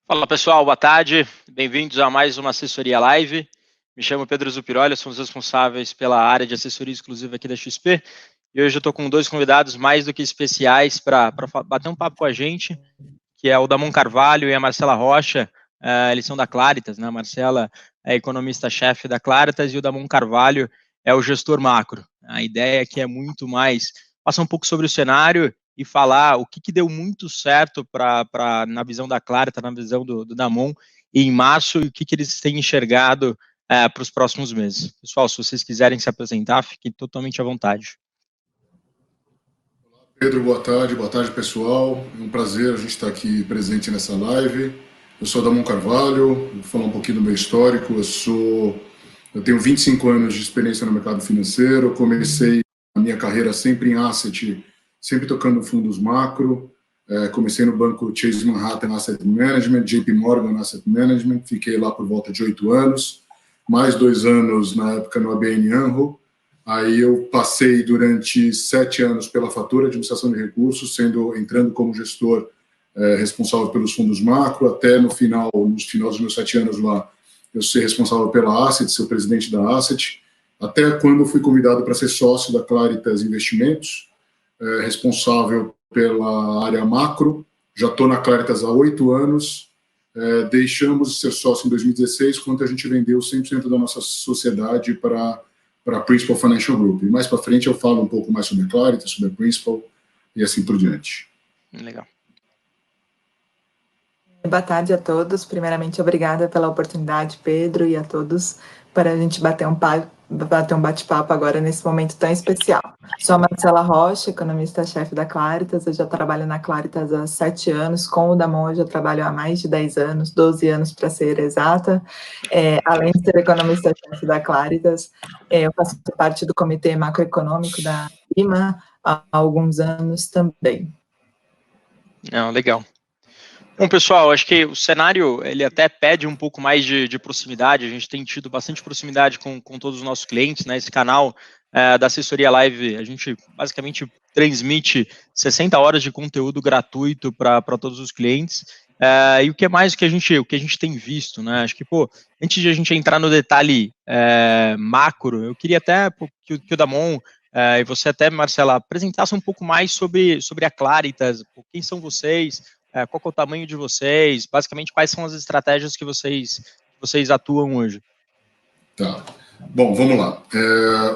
Fala pessoal, boa tarde, bem-vindos a mais uma assessoria live. Me chamo Pedro Zupiroli, sou um dos responsáveis pela área de assessoria exclusiva aqui da XP. E hoje eu estou com dois convidados mais do que especiais para bater um papo com a gente, que é o Damon Carvalho e a Marcela Rocha. Eles são da Claritas, né? A Marcela é economista-chefe da Claritas e o Damon Carvalho é o gestor macro. A ideia aqui é muito mais passar um pouco sobre o cenário e falar o que deu muito certo na visão da Claritas, na visão do Damon em março e o que eles têm enxergado para os próximos meses. Pessoal, se vocês quiserem se apresentar, fiquem totalmente à vontade. Pedro, boa tarde pessoal, é um prazer a gente estar aqui presente nessa live. Eu sou Damon Carvalho, vou falar um pouquinho do meu histórico. Eu tenho 25 anos de experiência no mercado financeiro, comecei a minha carreira sempre em asset, sempre tocando fundos macro. Comecei no banco Chase Manhattan Asset Management, JP Morgan Asset Management, fiquei lá por volta de 8 anos, mais 2 anos na época no ABN AMRO. Aí eu passei durante 7 anos pela Fatora Administração de Recursos, entrando como gestor responsável pelos fundos macro, até nos final dos meus 7 anos lá, eu ser responsável pela Asset, ser o presidente da Asset, até quando eu fui convidado para ser sócio da Claritas Investimentos, responsável pela área macro. Já estou na Claritas há 8 anos, deixamos de ser sócio em 2016, quando a gente vendeu 100% da nossa sociedade para a Principal Financial Group. E mais para frente eu falo um pouco mais sobre a Claritas, sobre a Principal e assim por diante. Legal. Boa tarde a todos. Primeiramente, obrigada pela oportunidade, Pedro, e a todos, para a gente bater um bate-papo agora nesse momento tão especial. Sou a Marcela Rocha, economista-chefe da Claritas. Eu já trabalho na Claritas há 7 anos. Com o Damon, eu já trabalho há mais de 10 anos, 12 anos para ser exata. Além de ser economista-chefe da Claritas, eu faço parte do Comitê Macroeconômico da IMA há alguns anos também. Não, legal. Bom, pessoal, acho que o cenário ele até pede um pouco mais de proximidade. A gente tem tido bastante proximidade com todos os nossos clientes, né? Esse canal da assessoria live, a gente basicamente transmite 60 horas de conteúdo gratuito para todos os clientes. E o que é mais que a gente tem visto, né? Acho que, antes de a gente entrar no detalhe macro, eu queria até que o Damon e você até, Marcela, apresentasse um pouco mais sobre a Claritas, quem são vocês, qual que é o tamanho de vocês, basicamente quais são as estratégias que vocês atuam hoje. Tá. Bom, vamos lá.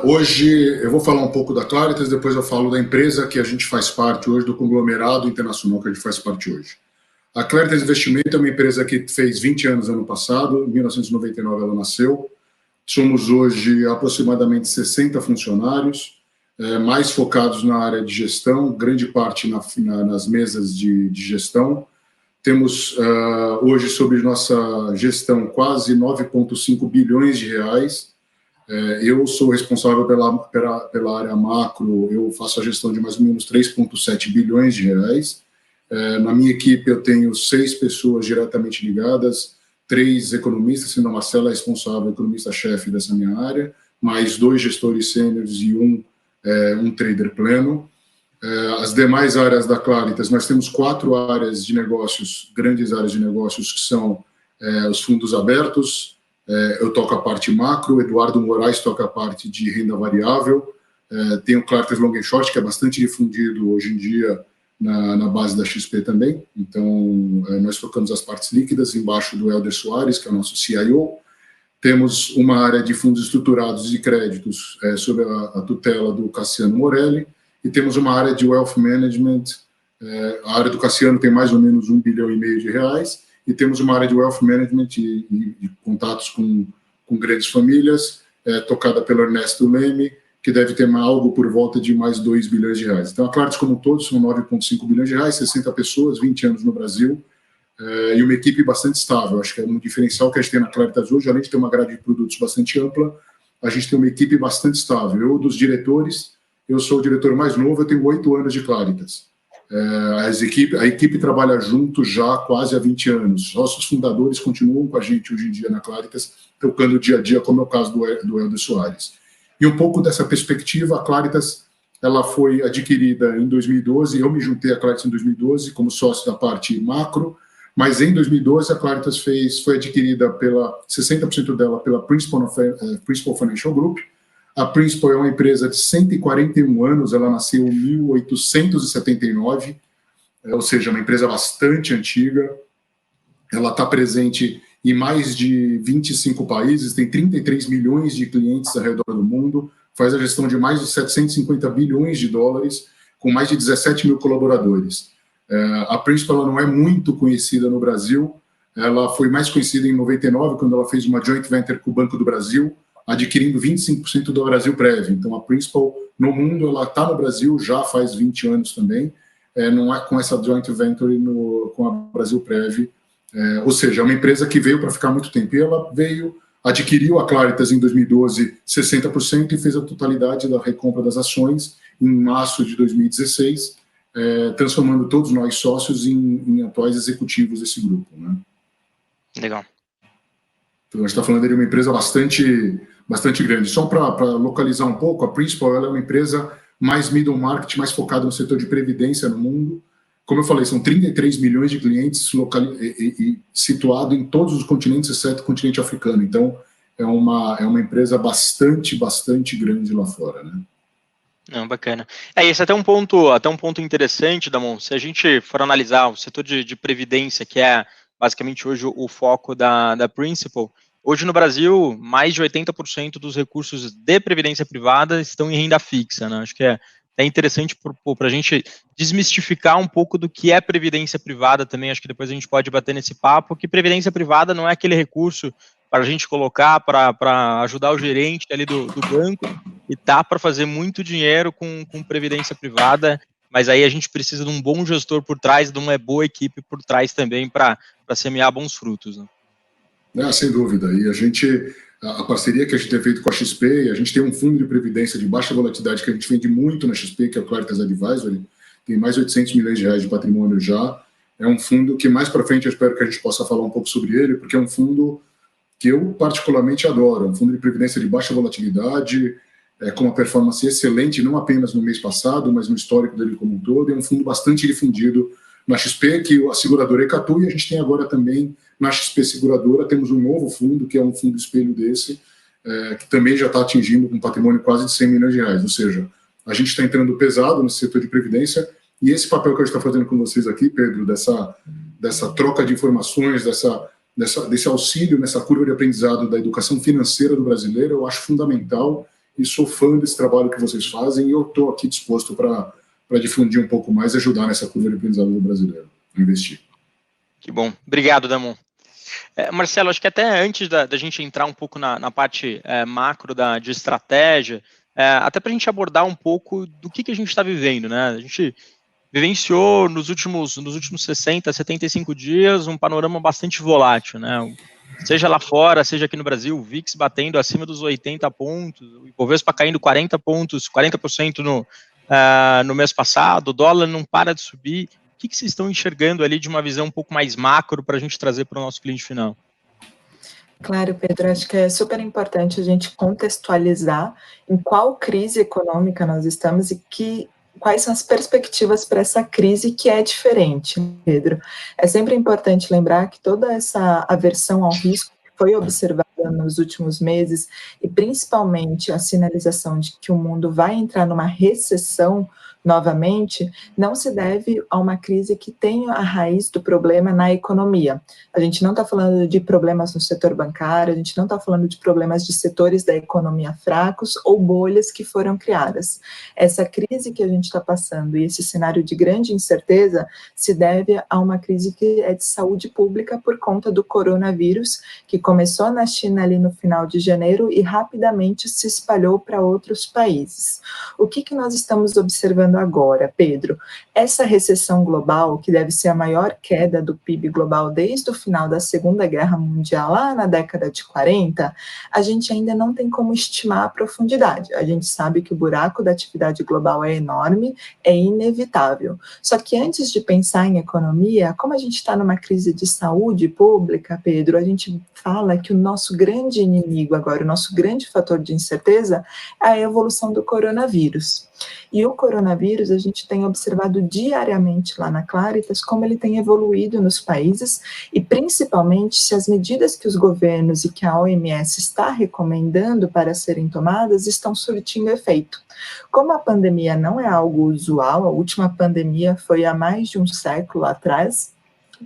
Hoje eu vou falar um pouco da Claritas, depois eu falo da empresa que a gente faz parte hoje, do conglomerado internacional que a gente faz parte hoje. A Claritas Investimento é uma empresa que fez 20 anos ano passado, em 1999 ela nasceu. Somos hoje aproximadamente 60 funcionários, mais focados na área de gestão, grande parte nas mesas de gestão. Temos hoje sob nossa gestão quase 9,5 bilhões de reais. Eu sou responsável pela área macro, eu faço a gestão de mais ou menos 3,7 bilhões de reais. Na minha equipe eu tenho 6 pessoas diretamente ligadas, 3 economistas, sendo a Marcela responsável, economista-chefe dessa minha área, mais 2 gestores sêniores e um trader pleno. As demais áreas da Claritas, nós temos 4 áreas de negócios, grandes áreas de negócios, que são os fundos abertos. Eu toco a parte macro, Eduardo Moraes toca a parte de renda variável. Tem o Claritas Long and Short, que é bastante difundido hoje em dia na base da XP também. Então, nós tocamos as partes líquidas, embaixo do Helder Soares, que é o nosso CIO. Temos uma área de fundos estruturados e créditos sob a tutela do Cassiano Morelli, e temos uma área de Wealth Management. A área do Cassiano tem mais ou menos 1,5 bilhão de reais, e temos uma área de Wealth Management e contatos com grandes famílias, tocada pelo Ernesto Leme, que deve ter algo por volta de mais 2 bilhões de reais. Então, a Claritas como um todo são 9,5 bilhões de reais, 60 pessoas, 20 anos no Brasil, e uma equipe bastante estável. Acho que é um diferencial que a gente tem na Claritas hoje, além de ter uma grade de produtos bastante ampla, a gente tem uma equipe bastante estável. Eu, dos diretores, eu sou o diretor mais novo, eu tenho 8 anos de Claritas. A equipe trabalha junto já quase há 20 anos. Nossos fundadores continuam com a gente hoje em dia na Claritas, tocando o dia a dia, como é o caso do Helder Soares. E um pouco dessa perspectiva, a Claritas ela foi adquirida em 2012, eu me juntei à Claritas em 2012 como sócio da parte macro, mas em 2012 a Claritas foi adquirida 60% dela pela Principal Financial Group. A Principal é uma empresa de 141 anos, ela nasceu em 1879, ou seja, uma empresa bastante antiga. Ela está presente em mais de 25 países, tem 33 milhões de clientes ao redor do mundo, faz a gestão de mais de 750 bilhões de dólares, com mais de 17 mil colaboradores. A Principal ela não é muito conhecida no Brasil, ela foi mais conhecida em 99, quando ela fez uma joint venture com o Banco do Brasil, adquirindo 25% do Brasil Prev. Então, a Principal, no mundo, ela está no Brasil já faz 20 anos também, não é com essa joint venture com a Brasil Prev, ou seja, é uma empresa que veio para ficar muito tempo. E ela adquiriu a Claritas em 2012 60% e fez a totalidade da recompra das ações em março de 2016, transformando todos nós sócios em atuais executivos desse grupo, né? Legal. Então, a gente está falando de uma empresa bastante grande. Só para localizar um pouco, a Principal ela é uma empresa mais middle market, mais focada no setor de previdência no mundo. Como eu falei, são 33 milhões de clientes situados em todos os continentes, exceto o continente africano. Então, é uma empresa bastante grande lá fora, né? Não, bacana. Esse é até um ponto interessante, Damon. Se a gente for analisar o setor de previdência, que é basicamente hoje o foco da Principal, hoje no Brasil, mais de 80% dos recursos de previdência privada estão em renda fixa, né? Acho que é interessante para a gente desmistificar um pouco do que é previdência privada também. Acho que depois a gente pode bater nesse papo, que previdência privada não é aquele recurso para a gente colocar para ajudar o gerente ali do banco, e tá para fazer muito dinheiro com previdência privada, mas aí a gente precisa de um bom gestor por trás, de uma boa equipe por trás também para semear bons frutos, né? Sem dúvida. E a parceria que a gente tem feito com a XP, a gente tem um fundo de previdência de baixa volatilidade que a gente vende muito na XP, que é o Claritas Advisory, tem mais de 800 milhões de reais de patrimônio já. É um fundo que mais para frente eu espero que a gente possa falar um pouco sobre ele, porque é um fundo que eu particularmente adoro, é um fundo de previdência de baixa volatilidade, com uma performance excelente, não apenas no mês passado, mas no histórico dele como um todo. É um fundo bastante difundido na XP, que a seguradora Ecatu, e a gente tem agora também na XP Seguradora, temos um novo fundo, que é um fundo espelho desse, que também já está atingindo um patrimônio quase de 100 milhões de reais. Ou seja, a gente está entrando pesado nesse setor de previdência, e esse papel que a gente está fazendo com vocês aqui, Pedro, dessa troca de informações, desse auxílio nessa curva de aprendizado da educação financeira do brasileiro, eu acho fundamental, e sou fã desse trabalho que vocês fazem, e eu estou aqui disposto para difundir um pouco mais e ajudar nessa curva de aprendizado do brasileiro, investir. Que bom. Obrigado, Damon. Marcelo, acho que até antes da gente entrar um pouco na parte macro de estratégia, até para a gente abordar um pouco do que a gente está vivendo, né? A gente vivenciou nos últimos 60, 75 dias um panorama bastante volátil, né? Seja lá fora, seja aqui no Brasil, o VIX batendo acima dos 80 pontos, o Ibovespa caindo 40 pontos, 40% no mês passado, o dólar não para de subir. O que vocês estão enxergando ali de uma visão um pouco mais macro para a gente trazer para o nosso cliente final? Claro, Pedro, acho que é super importante a gente contextualizar em qual crise econômica nós estamos e quais são as perspectivas para essa crise que é diferente, Pedro. É sempre importante lembrar que toda essa aversão ao risco que foi observada nos últimos meses, e principalmente a sinalização de que o mundo vai entrar numa recessão novamente, não se deve a uma crise que tenha a raiz do problema na economia. A gente não está falando de problemas no setor bancário, a gente não está falando de problemas de setores da economia fracos ou bolhas que foram criadas. Essa crise que a gente está passando e esse cenário de grande incerteza se deve a uma crise que é de saúde pública por conta do coronavírus, que começou na China ali no final de janeiro e rapidamente se espalhou para outros países. O que nós estamos observando agora, Pedro? Essa recessão global, que deve ser a maior queda do PIB global desde o final da Segunda Guerra Mundial, lá na década de 40, a gente ainda não tem como estimar a profundidade. A gente sabe que o buraco da atividade global é enorme, é inevitável. Só que antes de pensar em economia, como a gente está numa crise de saúde pública, Pedro, a gente fala que o nosso grande inimigo agora, o nosso grande fator de incerteza é a evolução do coronavírus. E o coronavírus, a gente tem observado diariamente lá na Claritas como ele tem evoluído nos países e, principalmente, se as medidas que os governos e que a OMS está recomendando para serem tomadas estão surtindo efeito. Como a pandemia não é algo usual, a última pandemia foi há mais de um século atrás,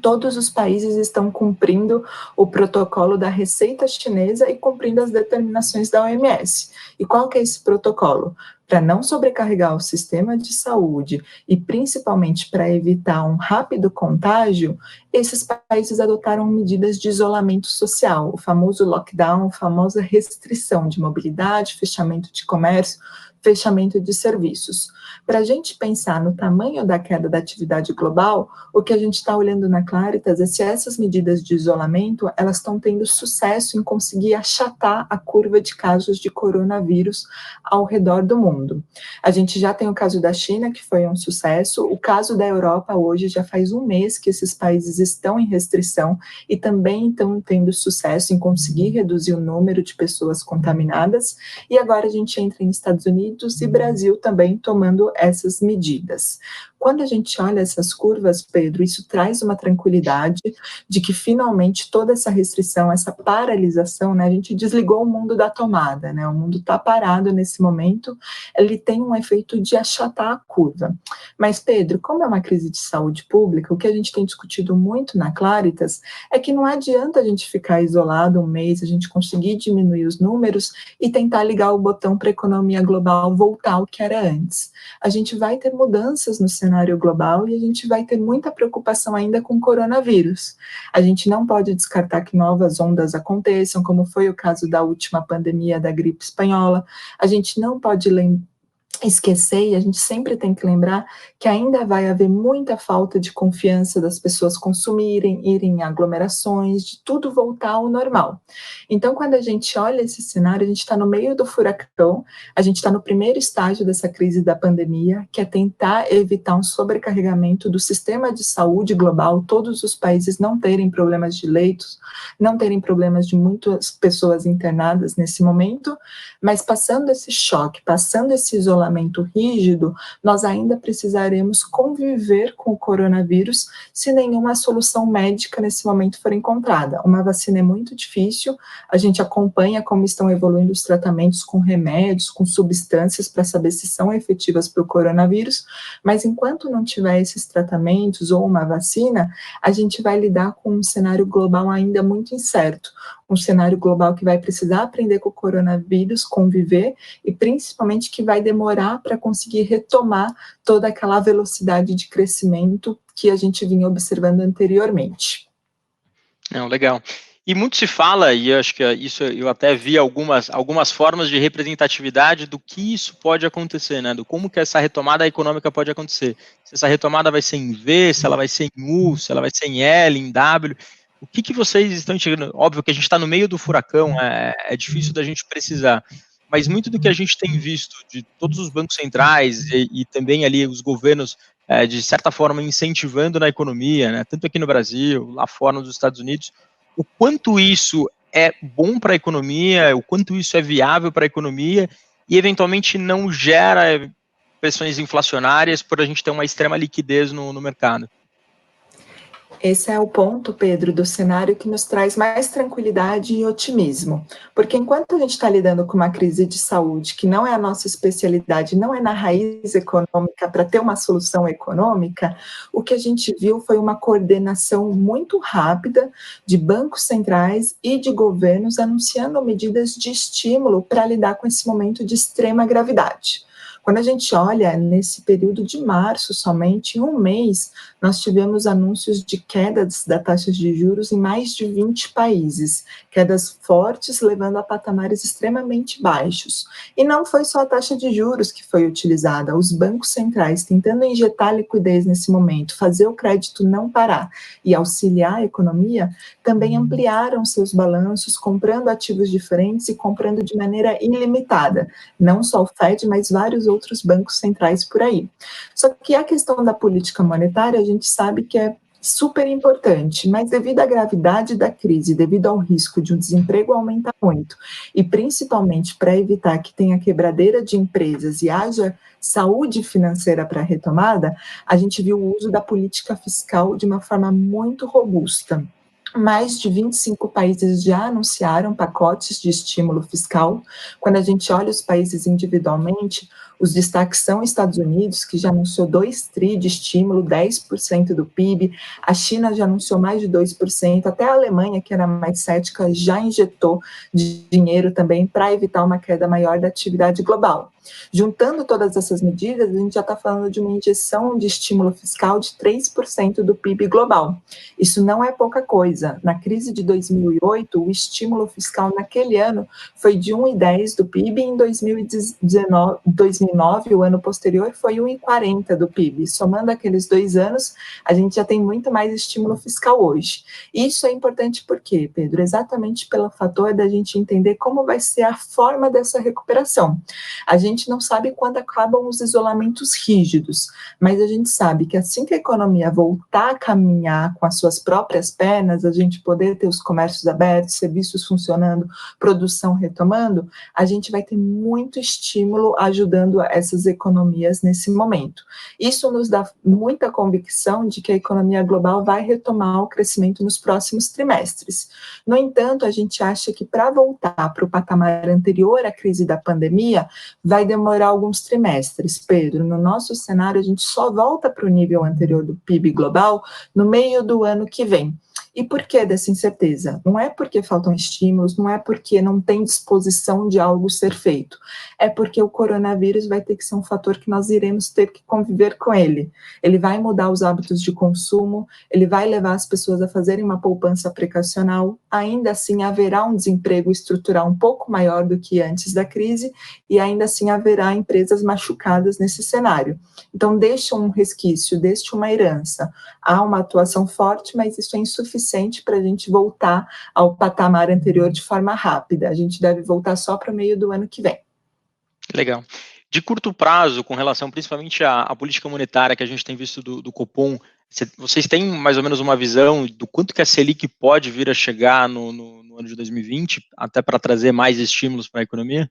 todos os países estão cumprindo o protocolo da receita chinesa e cumprindo as determinações da OMS. E qual que é esse protocolo? Para não sobrecarregar o sistema de saúde e principalmente para evitar um rápido contágio, esses países adotaram medidas de isolamento social, o famoso lockdown, a famosa restrição de mobilidade, fechamento de comércio, fechamento de serviços. Para a gente pensar no tamanho da queda da atividade global, o que a gente está olhando na Claritas é se essas medidas de isolamento, elas estão tendo sucesso em conseguir achatar a curva de casos de coronavírus ao redor do mundo. A gente já tem o caso da China, que foi um sucesso, o caso da Europa hoje já faz um mês que esses países estão em restrição e também estão tendo sucesso em conseguir reduzir o número de pessoas contaminadas, e agora a gente entra em Estados Unidos e Brasil também tomando essas medidas. Quando a gente olha essas curvas, Pedro, isso traz uma tranquilidade de que finalmente toda essa restrição, essa paralisação, né, a gente desligou o mundo da tomada, né, o mundo está parado nesse momento, ele tem um efeito de achatar a curva. Mas, Pedro, como é uma crise de saúde pública, o que a gente tem discutido muito na Claritas é que não adianta a gente ficar isolado um mês, a gente conseguir diminuir os números e tentar ligar o botão para a economia global voltar ao que era antes. A gente vai ter mudanças no cenário global e a gente vai ter muita preocupação ainda com o coronavírus. A gente não pode descartar que novas ondas aconteçam, como foi o caso da última pandemia da gripe espanhola. A gente não pode esquecer, e a gente sempre tem que lembrar que ainda vai haver muita falta de confiança das pessoas consumirem, irem em aglomerações, de tudo voltar ao normal. Então, quando a gente olha esse cenário, a gente está no meio do furacão, a gente está no primeiro estágio dessa crise da pandemia, que é tentar evitar um sobrecarregamento do sistema de saúde global, todos os países não terem problemas de leitos, não terem problemas de muitas pessoas internadas nesse momento, mas passando esse choque, passando esse isolamento rígido, nós ainda precisaremos conviver com o coronavírus se nenhuma solução médica nesse momento for encontrada. Uma vacina é muito difícil, a gente acompanha como estão evoluindo os tratamentos com remédios, com substâncias para saber se são efetivas para o coronavírus, mas enquanto não tiver esses tratamentos ou uma vacina, a gente vai lidar com um cenário global ainda muito incerto, um cenário global que vai precisar aprender com o coronavírus, conviver, e principalmente que vai demorar para conseguir retomar toda aquela velocidade de crescimento que a gente vinha observando anteriormente. Não, legal. E muito se fala, e eu acho que isso eu até vi algumas formas de representatividade do que isso pode acontecer, né? Do como que essa retomada econômica pode acontecer. Se essa retomada vai ser em V, se ela vai ser em U, se ela vai ser em L, em W. O que vocês estão enxergando? Óbvio que a gente está no meio do furacão, é difícil da gente precisar, mas muito do que a gente tem visto de todos os bancos centrais e também ali os governos, de certa forma, incentivando na economia, né, tanto aqui no Brasil, lá fora nos Estados Unidos, o quanto isso é bom para a economia, o quanto isso é viável para a economia e, eventualmente, não gera pressões inflacionárias por a gente ter uma extrema liquidez no mercado. Esse é o ponto, Pedro, do cenário que nos traz mais tranquilidade e otimismo. Porque enquanto a gente está lidando com uma crise de saúde, que não é a nossa especialidade, não é na raiz econômica para ter uma solução econômica, o que a gente viu foi uma coordenação muito rápida de bancos centrais e de governos anunciando medidas de estímulo para lidar com esse momento de extrema gravidade. Quando a gente olha nesse período de março somente, em um mês, nós tivemos anúncios de quedas da taxa de juros em mais de 20 países, quedas fortes levando a patamares extremamente baixos. E não foi só a taxa de juros que foi utilizada, os bancos centrais tentando injetar liquidez nesse momento, fazer o crédito não parar e auxiliar a economia, também ampliaram seus balanços, comprando ativos diferentes e comprando de maneira ilimitada, não só o Fed, mas vários outros bancos centrais por aí. Só que a questão da política monetária, a gente sabe que é super importante, mas devido à gravidade da crise, devido ao risco de um desemprego aumentar muito, e principalmente para evitar que tenha quebradeira de empresas e haja saúde financeira para a retomada, a gente viu o uso da política fiscal de uma forma muito robusta. Mais de 25 países já anunciaram pacotes de estímulo fiscal. Quando a gente olha os países individualmente, os destaques são Estados Unidos, que já anunciou 2 tri de estímulo, 10% do PIB, a China já anunciou mais de 2%, até a Alemanha, que era mais cética, já injetou dinheiro também para evitar uma queda maior da atividade global. Juntando todas essas medidas, a gente já está falando de uma injeção de estímulo fiscal de 3% do PIB global. Isso não é pouca coisa. Na crise de 2008, o estímulo fiscal naquele ano foi de 1,10 do PIB, e em 2009, o ano posterior, foi 1,40 do PIB. Somando aqueles 2 anos, a gente já tem muito mais estímulo fiscal hoje. Isso é importante por quê, Pedro? Exatamente pelo fator da gente entender como vai ser a forma dessa recuperação. A gente não sabe quando acabam os isolamentos rígidos, mas a gente sabe que assim que a economia voltar a caminhar com as suas próprias pernas, a gente poder ter os comércios abertos, serviços funcionando, produção retomando, a gente vai ter muito estímulo ajudando essas economias nesse momento. Isso nos dá muita convicção de que a economia global vai retomar o crescimento nos próximos trimestres. No entanto, a gente acha que para voltar para o patamar anterior à crise da pandemia, vai demorar alguns trimestres, Pedro. No nosso cenário, a gente só volta para o nível anterior do PIB global no meio do ano que vem. E por que dessa incerteza? Não é porque faltam estímulos, não é porque não tem disposição de algo ser feito. É porque o coronavírus vai ter que ser um fator que nós iremos ter que conviver com ele. Ele vai mudar os hábitos de consumo, ele vai levar as pessoas a fazerem uma poupança precacional, ainda assim haverá um desemprego estrutural um pouco maior do que antes da crise e ainda assim haverá empresas machucadas nesse cenário. Então deixa um resquício, deixa uma herança. Há uma atuação forte, mas isso é insuficiente para a gente voltar ao patamar anterior de forma rápida. A gente deve voltar só para o meio do ano que vem. Legal. De curto prazo, com relação principalmente à política monetária que a gente tem visto do Copom, vocês têm mais ou menos uma visão do quanto que a Selic pode vir a chegar no ano de 2020, até para trazer mais estímulos para a economia?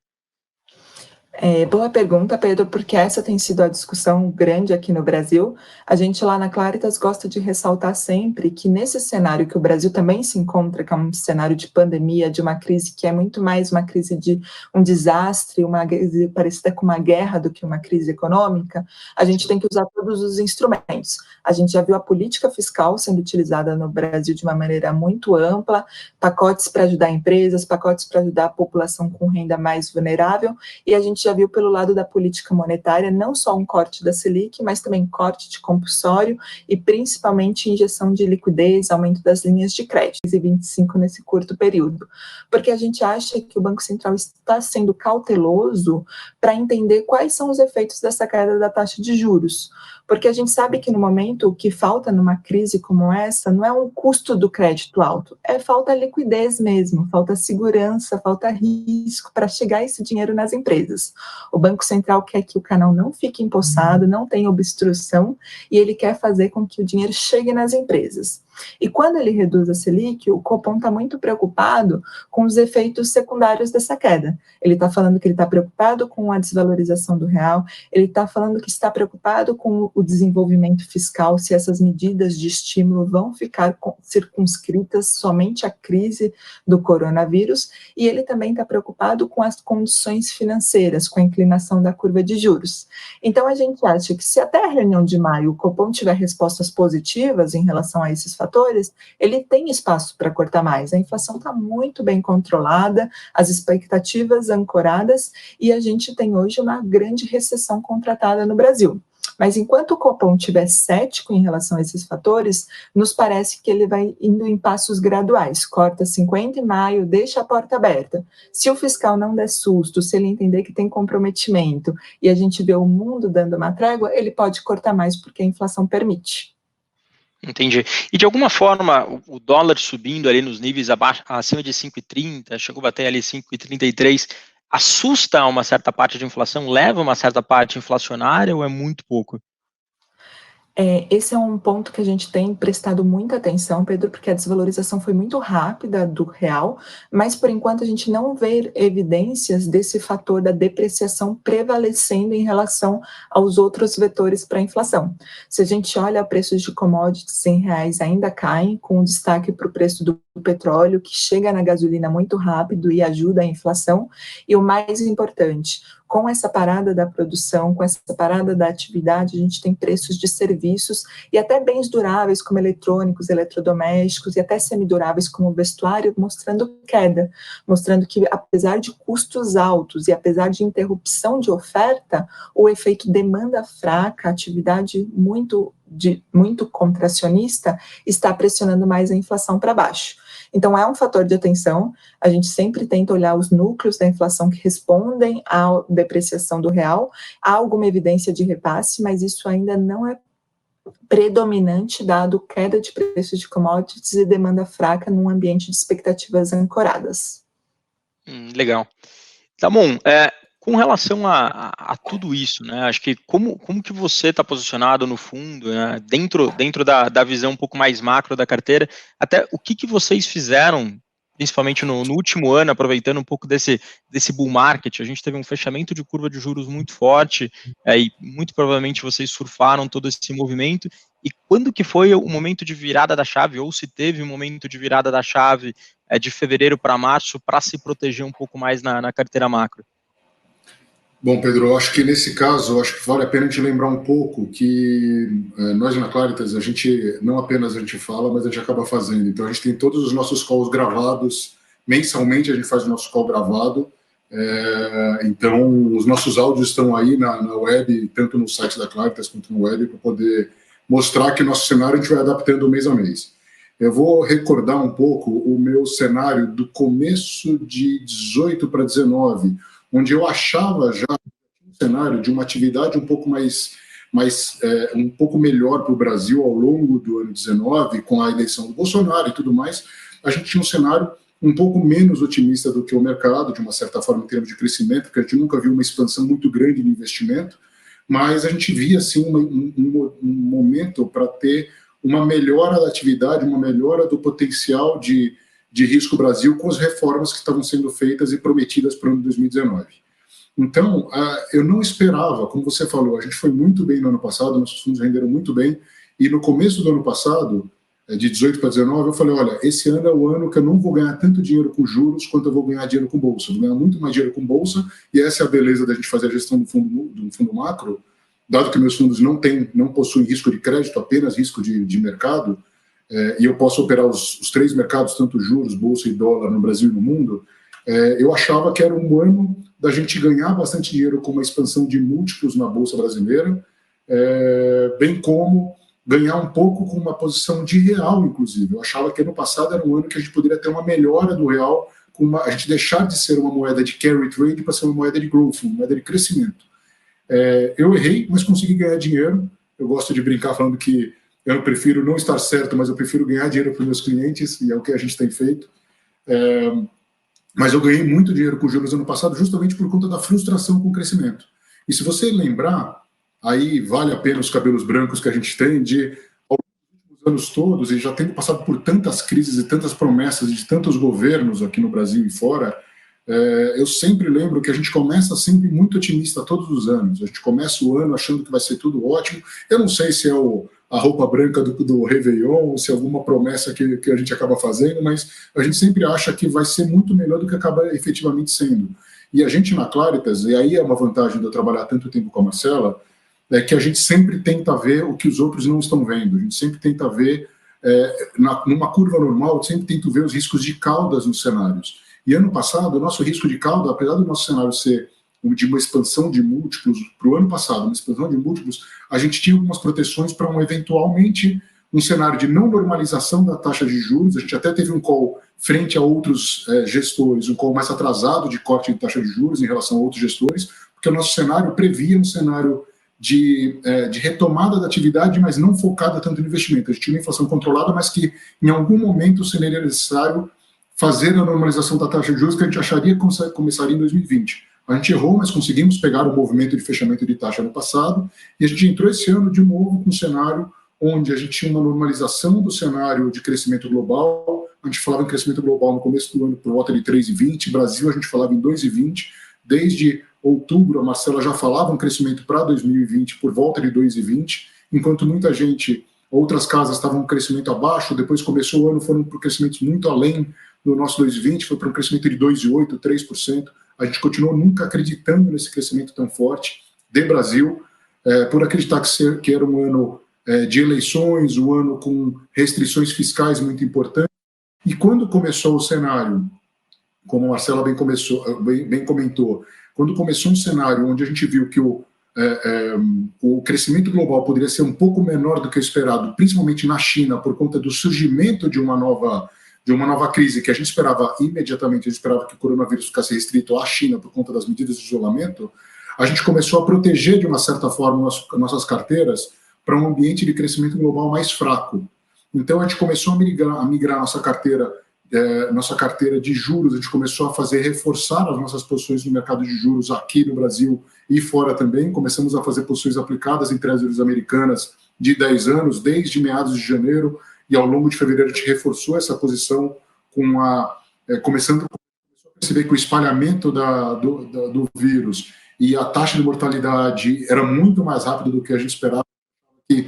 Boa pergunta, Pedro, porque essa tem sido a discussão grande aqui no Brasil. A gente lá na Claritas gosta de ressaltar sempre que nesse cenário que o Brasil também se encontra, que é um cenário de pandemia, de uma crise que é muito mais uma crise de um desastre, uma crise parecida com uma guerra do que uma crise econômica, a gente tem que usar todos os instrumentos. A gente já viu a política fiscal sendo utilizada no Brasil de uma maneira muito ampla, pacotes para ajudar empresas, pacotes para ajudar a população com renda mais vulnerável, e a gente já viu pelo lado da política monetária não só um corte da Selic, mas também corte de compulsório e principalmente injeção de liquidez, aumento das linhas de crédito, e 25 nesse curto período. Porque a gente acha que o Banco Central está sendo cauteloso para entender quais são os efeitos dessa queda da taxa de juros. Porque a gente sabe que no momento o que falta numa crise como essa não é um custo do crédito alto, é falta liquidez mesmo, falta segurança, falta risco para chegar esse dinheiro nas empresas. O Banco Central quer que o canal não fique empossado, não tenha obstrução, e ele quer fazer com que o dinheiro chegue nas empresas. E quando ele reduz a Selic, o Copom está muito preocupado com os efeitos secundários dessa queda. Ele está falando que ele está preocupado com a desvalorização do real, ele está falando que está preocupado com o desenvolvimento fiscal, se essas medidas de estímulo vão ficar circunscritas somente à crise do coronavírus, e ele também está preocupado com as condições financeiras, com a inclinação da curva de juros. Então, a gente acha que se até a reunião de maio o Copom tiver respostas positivas em relação a esses fatores, ele tem espaço para cortar mais. A inflação está muito bem controlada, as expectativas ancoradas, e a gente tem hoje uma grande recessão contratada no Brasil. Mas enquanto o Copom estiver cético em relação a esses fatores, nos parece que ele vai indo em passos graduais, corta 50 em maio, deixa a porta aberta. Se o fiscal não der susto, se ele entender que tem comprometimento e a gente vê o mundo dando uma trégua, ele pode cortar mais porque a inflação permite. Entendi. E de alguma forma, o dólar subindo ali nos níveis acima de 5,30, chegou a bater ali 5,33, assusta uma certa parte de inflação, leva uma certa parte inflacionária ou é muito pouco? Esse é um ponto que a gente tem prestado muita atenção, Pedro, porque a desvalorização foi muito rápida do real, mas por enquanto a gente não vê evidências desse fator da depreciação prevalecendo em relação aos outros vetores para a inflação. Se a gente olha preços de commodities em reais ainda caem, com destaque para o preço do petróleo, que chega na gasolina muito rápido e ajuda a inflação, e o mais importante, com essa parada da produção, com essa parada da atividade, a gente tem preços de serviços e até bens duráveis, como eletrônicos, eletrodomésticos e até semiduráveis, como vestuário, mostrando queda, mostrando que, apesar de custos altos e apesar de interrupção de oferta, o efeito demanda fraca, atividade muito contracionista, está pressionando mais a inflação para baixo. Então, é um fator de atenção, a gente sempre tenta olhar os núcleos da inflação que respondem à depreciação do real, há alguma evidência de repasse, mas isso ainda não é predominante, dado queda de preços de commodities e demanda fraca num ambiente de expectativas ancoradas. Legal. Tá bom, com relação a tudo isso, né, acho que como que você está posicionado no fundo, né, dentro da visão um pouco mais macro da carteira, até o que vocês fizeram, principalmente no último ano, aproveitando um pouco desse bull market, a gente teve um fechamento de curva de juros muito forte, e muito provavelmente vocês surfaram todo esse movimento, e quando que foi o momento de virada da chave, ou se teve um momento de virada da chave de fevereiro para março, para se proteger um pouco mais na carteira macro? Bom, Pedro, eu acho que nesse caso, acho que vale a pena te lembrar um pouco que nós na Claritas, a gente, não apenas a gente fala, mas a gente acaba fazendo. Então, a gente tem todos os nossos calls gravados, mensalmente a gente faz o nosso call gravado, então os nossos áudios estão aí na web, tanto no site da Claritas quanto no web, para poder mostrar que o nosso cenário a gente vai adaptando mês a mês. Eu vou recordar um pouco o meu cenário do começo de 18 para 19, onde eu achava já um cenário de uma atividade um pouco um pouco melhor para o Brasil ao longo do ano 19, com a eleição do Bolsonaro e tudo mais. A gente tinha um cenário um pouco menos otimista do que o mercado, de uma certa forma, em termos de crescimento, porque a gente nunca viu uma expansão muito grande de investimento, mas a gente via, assim, um momento para ter uma melhora da atividade, uma melhora do potencial de risco Brasil com as reformas que estavam sendo feitas e prometidas para o ano de 2019. Então, eu não esperava, como você falou, a gente foi muito bem no ano passado, nossos fundos renderam muito bem, e no começo do ano passado, de 18 para 19, eu falei, olha, esse ano é o ano que eu não vou ganhar tanto dinheiro com juros quanto eu vou ganhar dinheiro com bolsa. Eu vou ganhar muito mais dinheiro com bolsa, e essa é a beleza da gente fazer a gestão do fundo macro, dado que meus fundos não possuem risco de crédito, apenas risco de mercado, e eu posso operar os três mercados, tanto juros, bolsa e dólar no Brasil e no mundo, eu achava que era um ano da gente ganhar bastante dinheiro com uma expansão de múltiplos na Bolsa brasileira, bem como ganhar um pouco com uma posição de real, inclusive. Eu achava que ano passado era um ano que a gente poderia ter uma melhora do real, a gente deixar de ser uma moeda de carry trade para ser uma moeda de growth, uma moeda de crescimento. Eu errei, mas consegui ganhar dinheiro. Eu gosto de brincar falando que eu prefiro não estar certo, mas eu prefiro ganhar dinheiro para os meus clientes, e é o que a gente tem feito. Mas eu ganhei muito dinheiro com juros ano passado, justamente por conta da frustração com o crescimento. E se você lembrar, aí vale a pena os cabelos brancos que a gente tem, ao longo dos anos todos, e já tendo passado por tantas crises e tantas promessas de tantos governos aqui no Brasil e fora, eu sempre lembro que a gente começa sempre muito otimista todos os anos. A gente começa o ano achando que vai ser tudo ótimo. Eu não sei se é a roupa branca do Réveillon, ou se é alguma promessa que a gente acaba fazendo, mas a gente sempre acha que vai ser muito melhor do que acaba efetivamente sendo. E a gente na Claritas, e aí é uma vantagem de eu trabalhar tanto tempo com a Marcela, é que a gente sempre tenta ver o que os outros não estão vendo. A gente sempre tenta ver, numa curva normal, sempre tento ver os riscos de caudas nos cenários. E ano passado, o nosso risco de cauda, apesar do nosso cenário ser de uma expansão de múltiplos, para o ano passado, uma expansão de múltiplos, a gente tinha algumas proteções para eventualmente um cenário de não normalização da taxa de juros. A gente até teve um call frente a outros gestores, um call mais atrasado de corte de taxa de juros em relação a outros gestores, porque o nosso cenário previa um cenário de retomada da atividade, mas não focada tanto no investimento. A gente tinha uma inflação controlada, mas que em algum momento seria necessário fazer a normalização da taxa de juros, que a gente acharia que começaria em 2020. A gente errou, mas conseguimos pegar o movimento de fechamento de taxa no passado, e a gente entrou esse ano de novo com um cenário onde a gente tinha uma normalização do cenário de crescimento global. A gente falava em crescimento global no começo do ano por volta de 3,20, Brasil a gente falava em 2,20, desde outubro a Marcela já falava um crescimento para 2020 por volta de 2,20, enquanto muita gente, outras casas estavam um crescimento abaixo, depois começou o ano, foram para crescimentos muito além do nosso 2,20, foi para um crescimento de 2,8%, 3%. A gente continuou nunca acreditando nesse crescimento tão forte de Brasil, por acreditar que era um ano de eleições, um ano com restrições fiscais muito importantes. E quando começou o cenário, como a Marcela bem comentou, quando começou um cenário onde a gente viu que o crescimento global poderia ser um pouco menor do que o esperado, principalmente na China, por conta do surgimento de uma nova crise que a gente esperava imediatamente, a gente esperava que o coronavírus ficasse restrito à China por conta das medidas de isolamento, a gente começou a proteger, de uma certa forma, nossas carteiras para um ambiente de crescimento global mais fraco. Então, a gente começou a migrar nossa carteira de juros, a gente começou a reforçar as nossas posições no mercado de juros aqui no Brasil e fora também. Começamos a fazer posições aplicadas em treasuries americanas de 10 anos, desde meados de janeiro, e ao longo de fevereiro a gente reforçou essa posição começando a perceber que o espalhamento do vírus e a taxa de mortalidade era muito mais rápido do que a gente esperava, que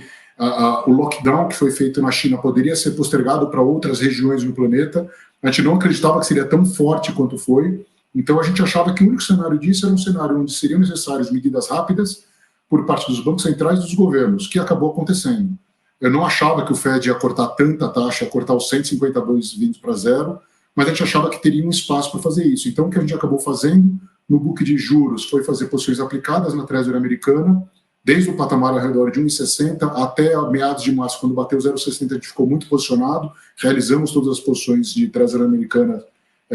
o lockdown que foi feito na China poderia ser postergado para outras regiões no planeta. A gente não acreditava que seria tão forte quanto foi, então a gente achava que o único cenário disso era um cenário onde seriam necessárias medidas rápidas por parte dos bancos centrais e dos governos, que acabou acontecendo. Eu não achava que o Fed ia cortar tanta taxa, cortar os 150 vindo para zero, mas a gente achava que teria um espaço para fazer isso. Então, o que a gente acabou fazendo no book de juros foi fazer posições aplicadas na Treasury americana, desde o patamar ao redor de 1,60 até meados de março, quando bateu 0,60, a gente ficou muito posicionado, realizamos todas as posições de Treasury americana,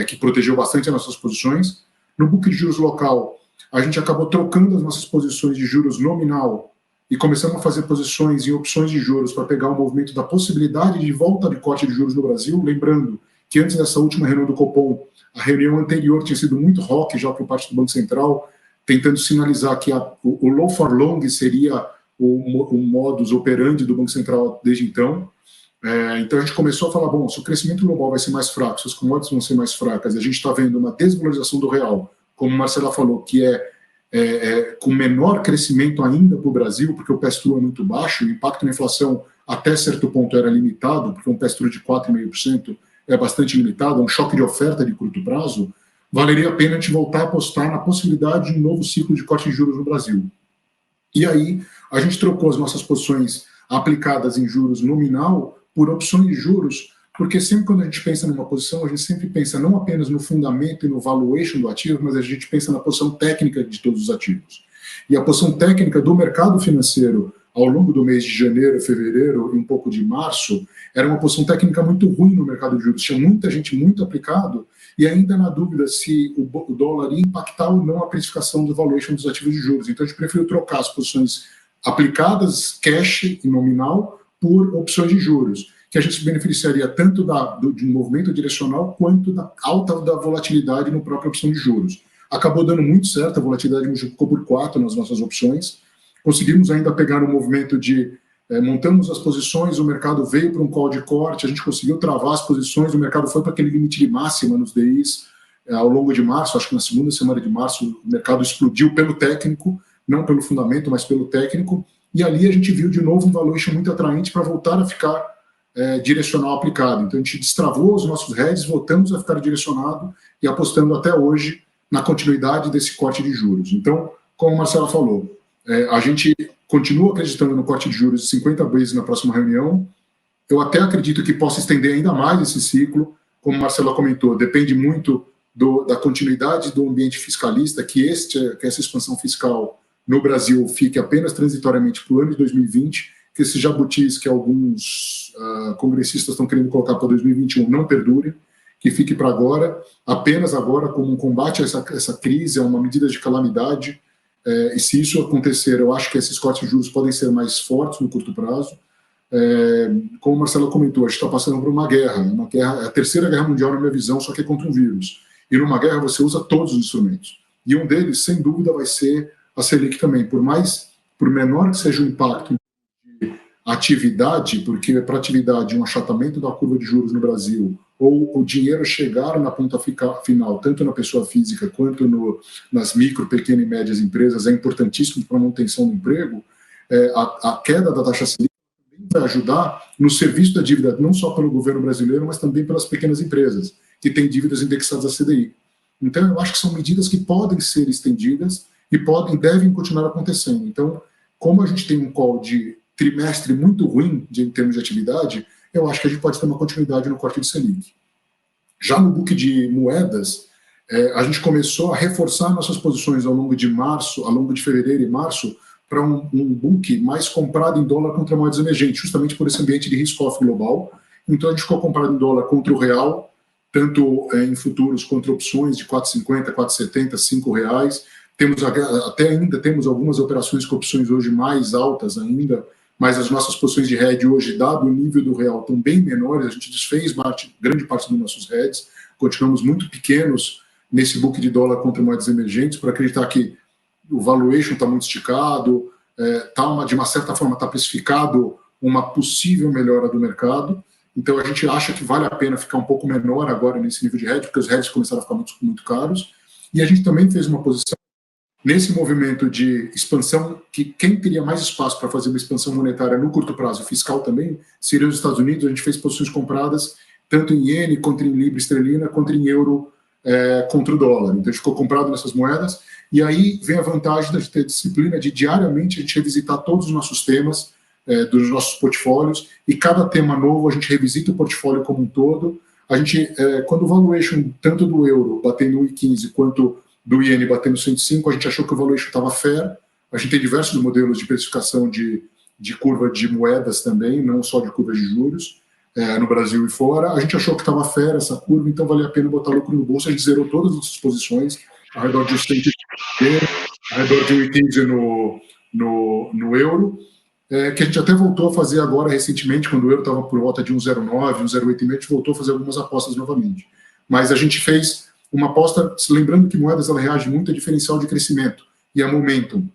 que protegeu bastante as nossas posições. No book de juros local, a gente acabou trocando as nossas posições de juros nominal e começamos a fazer posições em opções de juros para pegar o movimento da possibilidade de volta de corte de juros no Brasil, lembrando que antes dessa última reunião do Copom, a reunião anterior tinha sido muito rock já por parte do Banco Central, tentando sinalizar que o low for long seria o modus operandi do Banco Central desde então. Então a gente começou a falar, bom, se o crescimento global vai ser mais fraco, se as commodities vão ser mais fracas, e a gente está vendo uma desvalorização do real, como a Marcela falou, que com menor crescimento ainda para o Brasil, porque o pass-through é muito baixo, o impacto na inflação até certo ponto era limitado, porque um pass-through de 4,5% é bastante limitado, um choque de oferta de curto prazo, valeria a pena a gente voltar a apostar na possibilidade de um novo ciclo de corte de juros no Brasil. E aí, a gente trocou as nossas posições aplicadas em juros nominal por opções de juros, porque sempre quando a gente pensa numa posição, a gente sempre pensa não apenas no fundamento e no valuation do ativo, mas a gente pensa na posição técnica de todos os ativos. E a posição técnica do mercado financeiro ao longo do mês de janeiro, fevereiro e um pouco de março, era uma posição técnica muito ruim no mercado de juros. Tinha muita gente muito aplicado e ainda na dúvida se o dólar ia impactar ou não a precificação do valuation dos ativos de juros. Então a gente preferiu trocar as posições aplicadas, cash e nominal, por opções de juros, que a gente se beneficiaria tanto de um movimento direcional quanto da alta da volatilidade no próprio opção de juros. Acabou dando muito certo, a volatilidade multiplicou por 4 nas nossas opções. Conseguimos ainda pegar um movimento montamos as posições, o mercado veio para um call de corte, a gente conseguiu travar as posições, o mercado foi para aquele limite de máxima nos DIs ao longo de março, acho que na segunda semana de março o mercado explodiu pelo técnico, não pelo fundamento, mas pelo técnico, e ali a gente viu de novo um valuation muito atraente para voltar a ficar direcional aplicado. Então a gente destravou os nossos hedges, voltamos a ficar direcionado e apostando até hoje na continuidade desse corte de juros. Então, como a Marcela falou, a gente continua acreditando no corte de juros de 50 vezes na próxima reunião. Eu até acredito que possa estender ainda mais esse ciclo, como a Marcela comentou, depende muito da continuidade do ambiente fiscalista, que essa expansão fiscal no Brasil fique apenas transitoriamente para o ano de 2020, que esses jabutis que alguns congressistas estão querendo colocar para 2021 não perdurem, que fique para agora, apenas agora como um combate a essa crise, a uma medida de calamidade. E se isso acontecer, eu acho que esses cortes de juros podem ser mais fortes no curto prazo. Como a Marcela comentou, a gente está passando por uma guerra, é a terceira guerra mundial na minha visão, só que é contra um vírus. E numa guerra você usa todos os instrumentos. E um deles, sem dúvida, vai ser a Selic também. Por menor que seja o impacto de atividade, porque para atividade um achatamento da curva de juros no Brasil, ou o dinheiro chegar na ponta final, tanto na pessoa física quanto nas micro, pequenas e médias empresas, é importantíssimo para a manutenção do emprego. A queda da taxa Selic vai ajudar no serviço da dívida, não só pelo governo brasileiro, mas também pelas pequenas empresas, que têm dívidas indexadas à CDI. Então, eu acho que são medidas que podem ser estendidas e devem continuar acontecendo. Então, como a gente tem um call de trimestre muito ruim em termos de atividade, eu acho que a gente pode ter uma continuidade no corte de Selic. Já no book de moedas, a gente começou a reforçar nossas posições ao longo de fevereiro e março, para um book mais comprado em dólar contra moedas emergentes, justamente por esse ambiente de risk-off global. Então, a gente ficou comprado em dólar contra o real, tanto em futuros contra opções de 4,50, 4,70, 5 reais. Temos algumas operações com opções hoje mais altas ainda, mas as nossas posições de hedge hoje, dado o nível do real, estão bem menores. A gente desfez grande parte dos nossos hedges, continuamos muito pequenos nesse book de dólar contra moedas emergentes, por acreditar que o valuation está muito esticado, de uma certa forma está precificado uma possível melhora do mercado. Então a gente acha que vale a pena ficar um pouco menor agora nesse nível de hedge, porque os hedges começaram a ficar muito, muito caros. E a gente também fez uma posição nesse movimento de expansão, que quem teria mais espaço para fazer uma expansão monetária no curto prazo, fiscal também, seriam os Estados Unidos. A gente fez posições compradas tanto em iene, quanto em libra esterlina, quanto em euro contra o dólar. Então a gente ficou comprado nessas moedas. E aí vem a vantagem de ter disciplina de diariamente a gente revisitar todos os nossos temas, dos nossos portfólios, e cada tema novo a gente revisita o portfólio como um todo. A gente, quando o valuation tanto do euro batendo 1,15 quanto do iene batendo 105, a gente achou que o valuation estava fair. A gente tem diversos modelos de precificação de curva de moedas também, não só de curva de juros, no Brasil e fora. A gente achou que estava fair essa curva, então valia a pena botar lucro no bolso. A gente zerou todas as nossas posições, ao redor de 100, ao redor de 1,15 no euro, que a gente até voltou a fazer agora recentemente, quando o euro estava por volta de 1,09, 1,08,5, a gente voltou a fazer algumas apostas novamente. Mas a gente fez uma aposta, lembrando que moedas ela reage muito a diferencial de crescimento e a momentum.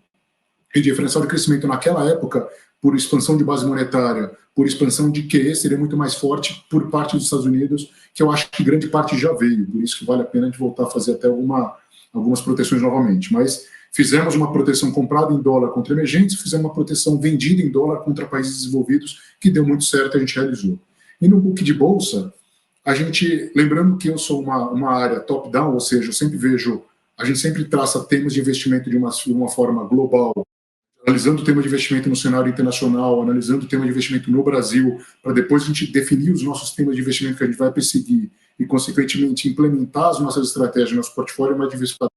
E diferencial de crescimento naquela época, por expansão de base monetária, por expansão de QE, seria muito mais forte por parte dos Estados Unidos, que eu acho que grande parte já veio, por isso que vale a pena a gente voltar a fazer até algumas proteções novamente. Mas fizemos uma proteção comprada em dólar contra emergentes, fizemos uma proteção vendida em dólar contra países desenvolvidos, que deu muito certo e a gente realizou. E no book de bolsa, a gente, lembrando que eu sou uma área top-down, ou seja, a gente sempre traça temas de investimento de uma forma global, analisando o tema de investimento no cenário internacional, analisando o tema de investimento no Brasil, para depois a gente definir os nossos temas de investimento que a gente vai perseguir e, consequentemente, implementar as nossas estratégias, nosso portfólio mais diversificado,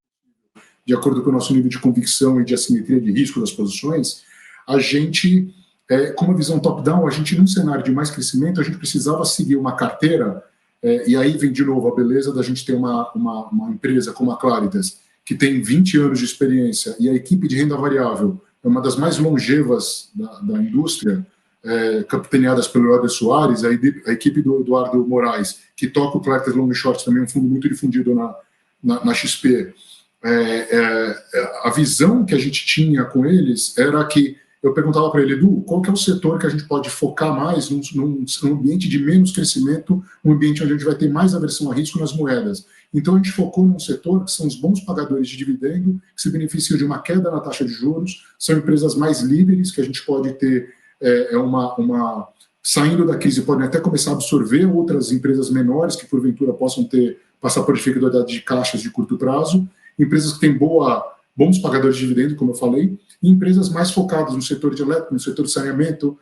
de acordo com o nosso nível de convicção e de assimetria de risco das posições. A gente, com uma visão top-down, a gente, num cenário de mais crescimento, a gente precisava seguir uma carteira, e aí vem de novo a beleza da gente ter uma empresa como a Claritas, que tem 20 anos de experiência, e a equipe de renda variável é uma das mais longevas da indústria, capitaneadas pelo Eduardo Soares, a equipe do Eduardo Moraes, que toca o Claritas Long Short, também um fundo muito difundido na XP. A visão que a gente tinha com eles era que eu perguntava para ele, Edu, qual que é o setor que a gente pode focar mais num ambiente de menos crescimento, um ambiente onde a gente vai ter mais aversão a risco nas moedas. Então a gente focou num setor que são os bons pagadores de dividendo, que se beneficiam de uma queda na taxa de juros, são empresas mais líderes, que a gente pode ter saindo da crise, podem até começar a absorver outras empresas menores que porventura possam passar por dificuldade de caixas de curto prazo, empresas que têm bons pagadores de dividendo, como eu falei, e empresas mais focadas no setor de elétrico, no setor de saneamento.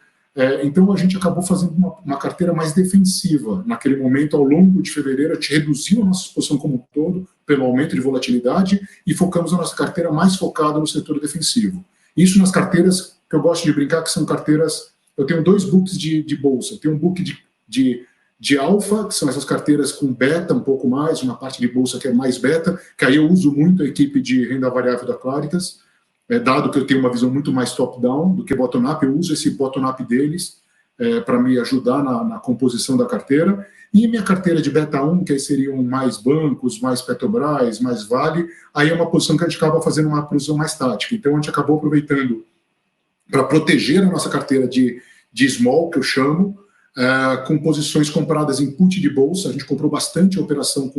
Então, a gente acabou fazendo uma carteira mais defensiva. Naquele momento, ao longo de fevereiro, a gente reduziu a nossa exposição como um todo, pelo aumento de volatilidade, e focamos a nossa carteira mais focada no setor defensivo. Isso nas carteiras que eu gosto de brincar, que são carteiras... Eu tenho 2 books de bolsa. Tenho um book de alfa, que são essas carteiras com beta um pouco mais, uma parte de bolsa que é mais beta, que aí eu uso muito a equipe de renda variável da Claritas, dado que eu tenho uma visão muito mais top-down do que bottom-up, eu uso esse bottom-up deles, para me ajudar na composição da carteira. E minha carteira de beta 1, que aí seriam mais bancos, mais Petrobras, mais Vale, aí é uma posição que a gente acaba fazendo uma posição mais tática. Então, a gente acabou aproveitando para proteger a nossa carteira de small, que eu chamo, com posições compradas em put de bolsa. A gente comprou bastante operação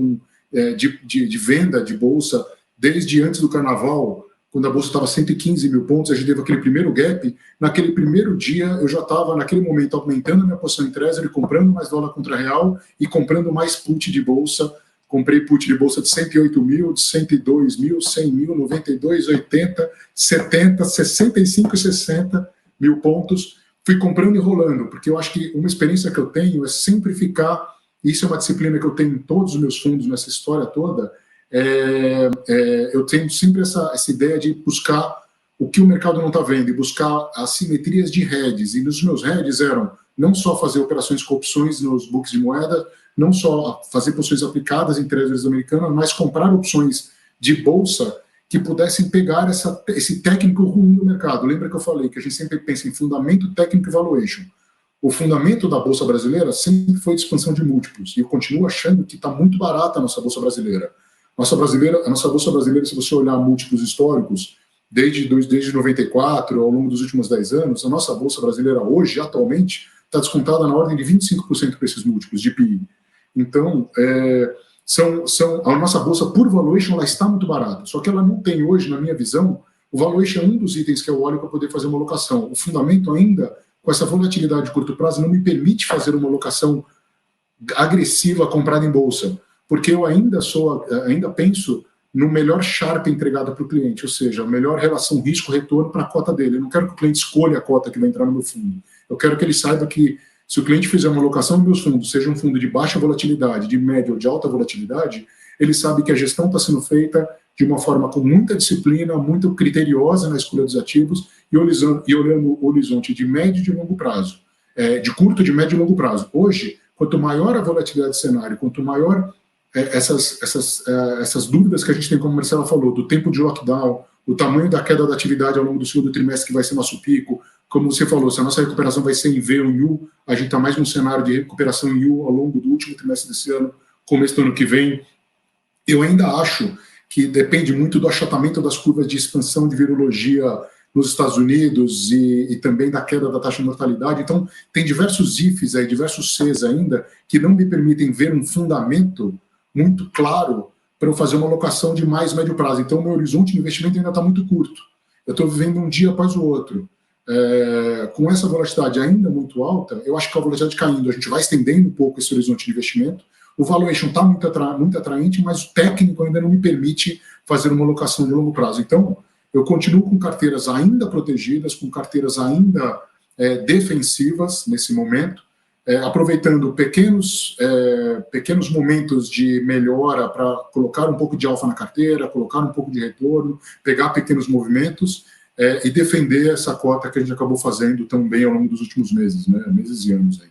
de venda de bolsa desde antes do carnaval, quando a bolsa estava 115 mil pontos, a gente teve aquele primeiro gap. Naquele primeiro dia, eu já estava, naquele momento, aumentando a minha posição em Treasury, comprando mais dólar contra real e comprando mais put de bolsa. Comprei put de bolsa de 108 mil, de 102 mil, 100 mil, 92, 80, 70, 65 e 60 mil pontos. Fui comprando e rolando, porque eu acho que uma experiência que eu tenho é sempre ficar, isso é uma disciplina que eu tenho em todos os meus fundos, nessa história toda, eu tenho sempre essa ideia de buscar o que o mercado não está vendo, e buscar assimetrias de hedges. E nos meus hedges eram não só fazer operações com opções nos books de moeda, não só fazer posições aplicadas em treasuries americanas, mas comprar opções de bolsa que pudessem pegar esse técnico ruim do mercado. Lembra que eu falei que a gente sempre pensa em fundamento, técnico e valuation. O fundamento da Bolsa Brasileira sempre foi de expansão de múltiplos, e eu continuo achando que está muito barata a nossa Bolsa Brasileira. A nossa Bolsa Brasileira, se você olhar múltiplos históricos, desde 94, ao longo dos últimos 10 anos, a nossa Bolsa Brasileira hoje, atualmente, está descontada na ordem de 25% para esses múltiplos de PI. Então, a nossa Bolsa, por valuation, ela está muito barata. Só que ela não tem hoje, na minha visão, o valuation é um dos itens que eu olho para poder fazer uma alocação. O fundamento ainda, com essa volatilidade de curto prazo, não me permite fazer uma alocação agressiva comprada em Bolsa, porque eu ainda penso no melhor Sharpe entregado para o cliente, ou seja, a melhor relação risco-retorno para a cota dele. Eu não quero que o cliente escolha a cota que vai entrar no meu fundo. Eu quero que ele saiba que, se o cliente fizer uma alocação nos meus fundos, seja um fundo de baixa volatilidade, de média ou de alta volatilidade, ele sabe que a gestão está sendo feita de uma forma com muita disciplina, muito criteriosa na escolha dos ativos e olhando o horizonte de médio e de longo prazo, de curto, de médio e longo prazo. Hoje, quanto maior a volatilidade do cenário, quanto maior essas dúvidas que a gente tem, como a Marcela falou, do tempo de lockdown, o tamanho da queda da atividade ao longo do segundo trimestre, que vai ser nosso pico, como você falou, se a nossa recuperação vai ser em V ou em U, a gente está mais num cenário de recuperação em U ao longo do último trimestre desse ano, começo do ano que vem. Eu ainda acho que depende muito do achatamento das curvas de expansão de virologia nos Estados Unidos e também da queda da taxa de mortalidade. Então, tem diversos IFs aí, diversos Cs ainda, que não me permitem ver um fundamento muito claro para eu fazer uma alocação de mais médio prazo. Então, meu horizonte de investimento ainda está muito curto. Eu estou vivendo um dia após o outro. Com essa volatilidade ainda muito alta, eu acho que a volatilidade caindo, a gente vai estendendo um pouco esse horizonte de investimento. O valuation está muito atraente, mas o técnico ainda não me permite fazer uma alocação de longo prazo. Então, eu continuo com carteiras ainda protegidas, com carteiras ainda defensivas nesse momento, aproveitando pequenos momentos de melhora para colocar um pouco de alfa na carteira, colocar um pouco de retorno, pegar pequenos movimentos e defender essa cota que a gente acabou fazendo tão bem ao longo dos últimos meses, né? Meses e anos aí.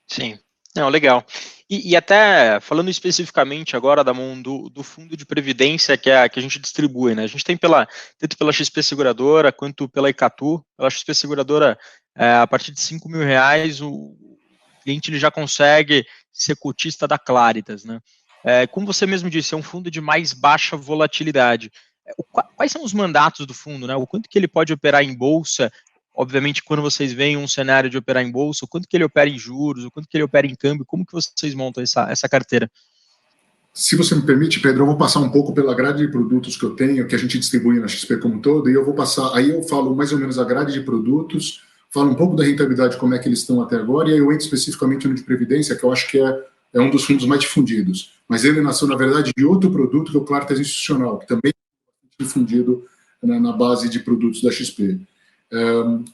Sim, não, legal. E até falando especificamente agora da mão do fundo de previdência que a gente distribui, né? A gente tem tanto pela XP Seguradora quanto pela Icatu. Pela XP Seguradora, a partir de R$5.000, o cliente ele já consegue ser cotista da Claritas, né? Como você mesmo disse, é um fundo de mais baixa volatilidade. Quais são os mandatos do fundo, né? O quanto que ele pode operar em bolsa? Obviamente, quando vocês veem um cenário de operar em bolsa, o quanto que ele opera em juros, o quanto que ele opera em câmbio, como que vocês montam essa carteira? Se você me permite, Pedro, eu vou passar um pouco pela grade de produtos que eu tenho, que a gente distribui na XP como um todo, e eu vou passar, aí eu falo mais ou menos a grade de produtos, falo um pouco da rentabilidade, como é que eles estão até agora, e aí eu entro especificamente no de previdência, que eu acho que é um dos fundos mais difundidos. Mas ele nasceu, na verdade, de outro produto, que é o Claritas Institucional, que também é difundido na base de produtos da XP.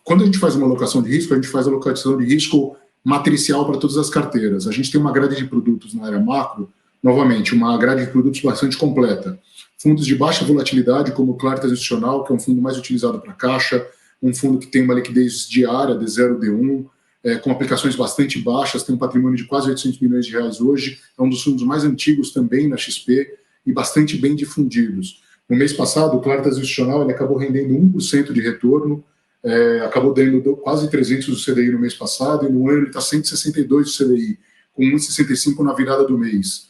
Quando a gente faz uma alocação de risco, a gente faz a alocação de risco matricial para todas as carteiras. A gente tem uma grade de produtos na área macro, novamente, uma grade de produtos bastante completa. Fundos de baixa volatilidade, como o Claritas Institucional, que é um fundo mais utilizado para caixa, um fundo que tem uma liquidez diária de 0D1, com aplicações bastante baixas, tem um patrimônio de quase R$800 milhões hoje, é um dos fundos mais antigos também na XP e bastante bem difundidos. No mês passado, o Claritas Institucional ele acabou rendendo 1% de retorno, acabou dando quase 300 do CDI no mês passado, e no ano ele está 162 do CDI, com 1,65 na virada do mês.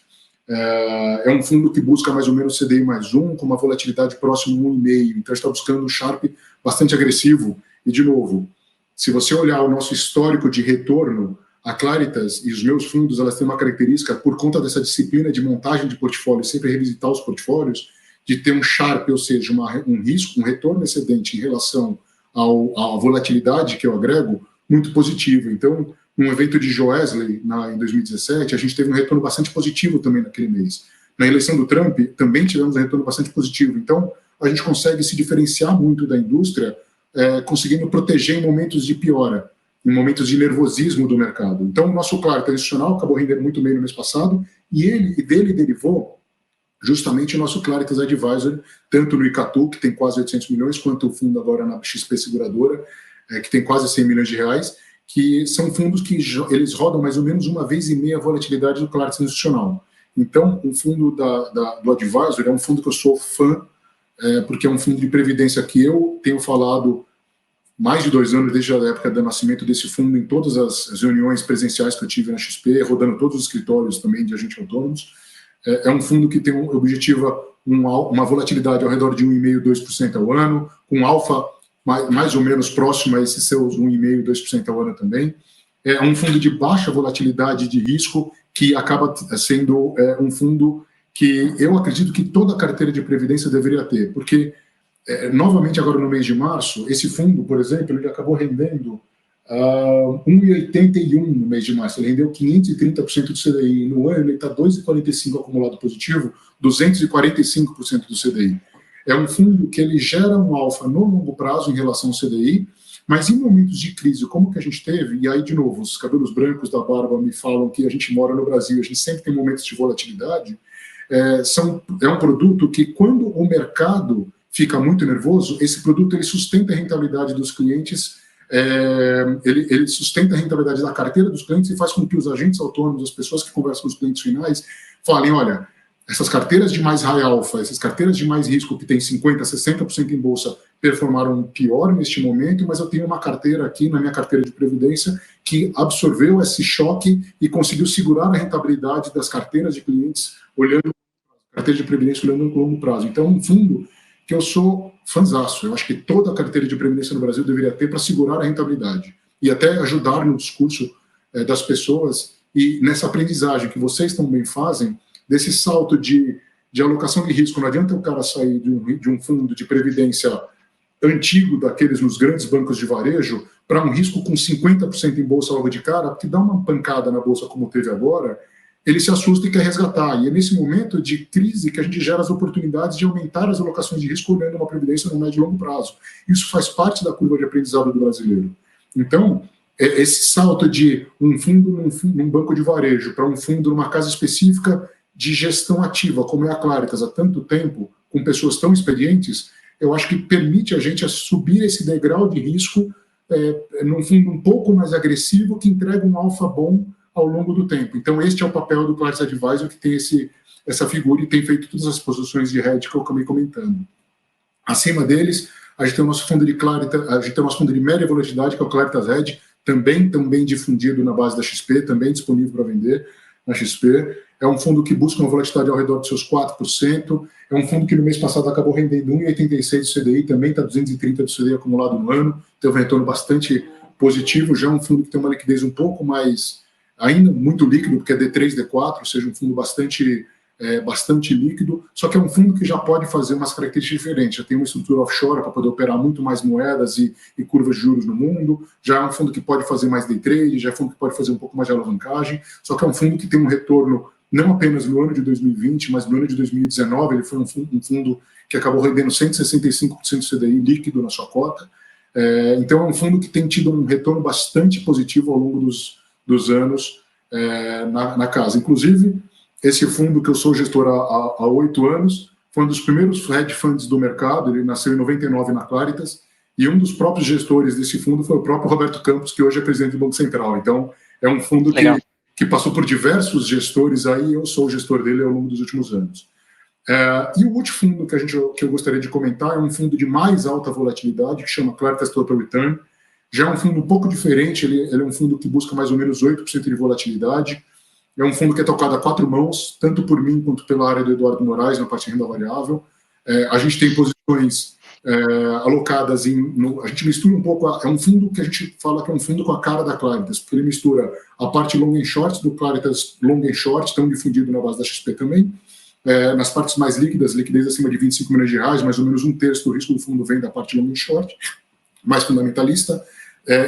É um fundo que busca mais ou menos CDI mais 1, com uma volatilidade próxima a 1,5, então está buscando um Sharpe bastante agressivo. E, de novo, se você olhar o nosso histórico de retorno, a Claritas e os meus fundos, elas têm uma característica, por conta dessa disciplina de montagem de portfólio, sempre revisitar os portfólios, de ter um Sharpe, ou seja, um risco, um retorno excedente em relação à volatilidade que eu agrego, muito positivo. Então, no evento de Joesley, em 2017, a gente teve um retorno bastante positivo também naquele mês. Na eleição do Trump, também tivemos um retorno bastante positivo. Então, a gente consegue se diferenciar muito da indústria, conseguindo proteger em momentos de piora, em momentos de nervosismo do mercado. Então, o nosso Claritas institucional acabou rendendo muito bem no mês passado, e dele derivou justamente o nosso Claritas Advisor, tanto no Icatu, que tem quase 800 milhões, quanto o fundo agora na XP Seguradora, que tem quase 100 milhões de reais, que são fundos que eles rodam mais ou menos uma vez e meia a volatilidade do Claritas institucional. Então, o fundo do Advisor é um fundo que eu sou fã, porque é um fundo de previdência que eu tenho falado mais de 2 anos, desde a época do nascimento desse fundo, em todas as reuniões presenciais que eu tive na XP, rodando todos os escritórios também de agentes autônomos. É um fundo que tem objetiva uma volatilidade ao redor de 1,5%, 2% ao ano, com alfa mais ou menos próximo a esses seus 1,5%, 2% ao ano também. É um fundo de baixa volatilidade de risco, que acaba sendo um fundo que eu acredito que toda a carteira de previdência deveria ter, porque, novamente agora no mês de março, esse fundo, por exemplo, ele acabou rendendo 1,81 no mês de março, ele rendeu 530% do CDI, no ano ele está 2,45 acumulado positivo, 245% do CDI. É um fundo que ele gera um alfa no longo prazo em relação ao CDI, mas em momentos de crise, como que a gente teve, e aí, de novo, os cabelos brancos da barba me falam que a gente mora no Brasil, a gente sempre tem momentos de volatilidade, é um produto que, quando o mercado fica muito nervoso, esse produto ele sustenta a rentabilidade dos clientes, ele sustenta a rentabilidade da carteira dos clientes e faz com que os agentes autônomos, as pessoas que conversam com os clientes finais, falem, olha, essas carteiras de mais high alpha, essas carteiras de mais risco que tem 50%, 60% em bolsa, performaram pior neste momento, mas eu tenho uma carteira aqui, na minha carteira de previdência, que absorveu esse choque e conseguiu segurar a rentabilidade das carteiras de clientes, olhando a carteira de previdência, olhando no longo prazo. Então, um fundo que eu sou fãzaço. Eu acho que toda a carteira de previdência no Brasil deveria ter para segurar a rentabilidade e até ajudar no discurso das pessoas e nessa aprendizagem que vocês também fazem, desse salto de alocação de risco. Não adianta o cara sair de um fundo de previdência antigo, daqueles nos grandes bancos de varejo, para um risco com 50% em bolsa logo de cara, porque dá uma pancada na bolsa como teve agora, ele se assusta e quer resgatar. E é nesse momento de crise que a gente gera as oportunidades de aumentar as alocações de risco olhando uma previdência no médio e longo prazo. Isso faz parte da curva de aprendizado do brasileiro. Então, esse salto de um fundo num banco de varejo para um fundo numa casa específica de gestão ativa, como é a Claritas há tanto tempo, com pessoas tão experientes, eu acho que permite a gente subir esse degrau de risco num fundo um pouco mais agressivo, que entrega um alfa bom ao longo do tempo. Então, este é o papel do Claritas Advisor, que tem essa figura e tem feito todas as posições de hedge que eu acabei comentando. Acima deles, a gente tem o nosso fundo de Claritas, a gente tem o nosso fundo de média volatilidade, que é o Claritas Hedge, também difundido na base da XP, também disponível para vender na XP. É um fundo que busca uma volatilidade ao redor dos seus 4%. É um fundo que no mês passado acabou rendendo 1,86% do CDI, também está 230% do CDI acumulado no ano, teve um retorno bastante positivo. Já é um fundo que tem uma liquidez um pouco mais, ainda muito líquido, porque é D3, D4, ou seja, um fundo bastante líquido, só que é um fundo que já pode fazer umas características diferentes, já tem uma estrutura offshore para poder operar muito mais moedas e curvas de juros no mundo, já é um fundo que pode fazer mais day trade, já é um fundo que pode fazer um pouco mais de alavancagem, só que é um fundo que tem um retorno não apenas no ano de 2020, mas no ano de 2019, ele foi um fundo que acabou rendendo 165% do CDI líquido na sua cota. Então é um fundo que tem tido um retorno bastante positivo ao longo dos anos na casa. Inclusive, esse fundo que eu sou gestor há 8 anos, foi um dos primeiros hedge funds do mercado, ele nasceu em 99 na Claritas, e um dos próprios gestores desse fundo foi o próprio Roberto Campos, que hoje é presidente do Banco Central. Então, é um fundo que passou por diversos gestores aí, eu sou o gestor dele ao longo dos últimos anos. E o último fundo que eu gostaria de comentar é um fundo de mais alta volatilidade, que chama Claritas Total Return. Já é um fundo um pouco diferente, ele é um fundo que busca mais ou menos 8% de volatilidade. É um fundo que é tocado a 4 mãos, tanto por mim quanto pela área do Eduardo Moraes, na parte de renda variável. A gente tem posições alocadas a gente mistura um pouco, é um fundo que a gente fala que é um fundo com a cara da Claritas, porque ele mistura a parte long and short do Claritas long and short, tão difundido na base da XP também, nas partes mais líquidas, liquidez acima de 25 milhões de reais, mais ou menos 1/3 do risco do fundo vem da parte long and short, mais fundamentalista,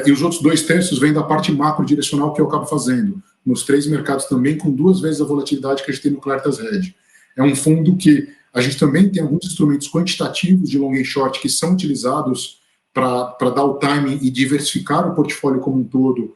e os outros 2/3 vêm da parte macro direcional que eu acabo fazendo, nos 3 mercados também, com 2 vezes a volatilidade que a gente tem no Claritas Red. É um fundo que a gente também tem alguns instrumentos quantitativos de long and short que são utilizados para dar o timing e diversificar o portfólio como um todo,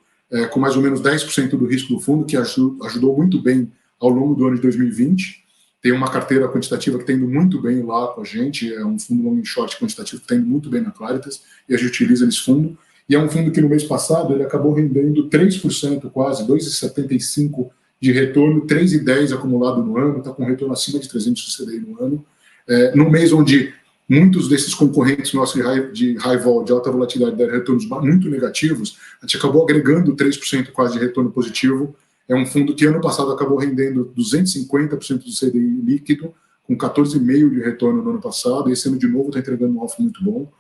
com mais ou menos 10% do risco do fundo, que ajudou muito bem ao longo do ano de 2020. Tem uma carteira quantitativa que está indo muito bem lá com a gente, é um fundo long and short quantitativo que está indo muito bem na Claritas, e a gente utiliza esse fundo. E é um fundo que no mês passado ele acabou rendendo 3% quase, 2,75% de retorno, 3,10% acumulado no ano, está com um retorno acima de 300 CDI no ano. No mês onde muitos desses concorrentes nossos de high vol, de alta volatilidade, deram retornos muito negativos, a gente acabou agregando 3% quase de retorno positivo. É um fundo que ano passado acabou rendendo 250% do CDI líquido, com 14,5% de retorno no ano passado, e esse ano de novo está entregando um alfa muito bom,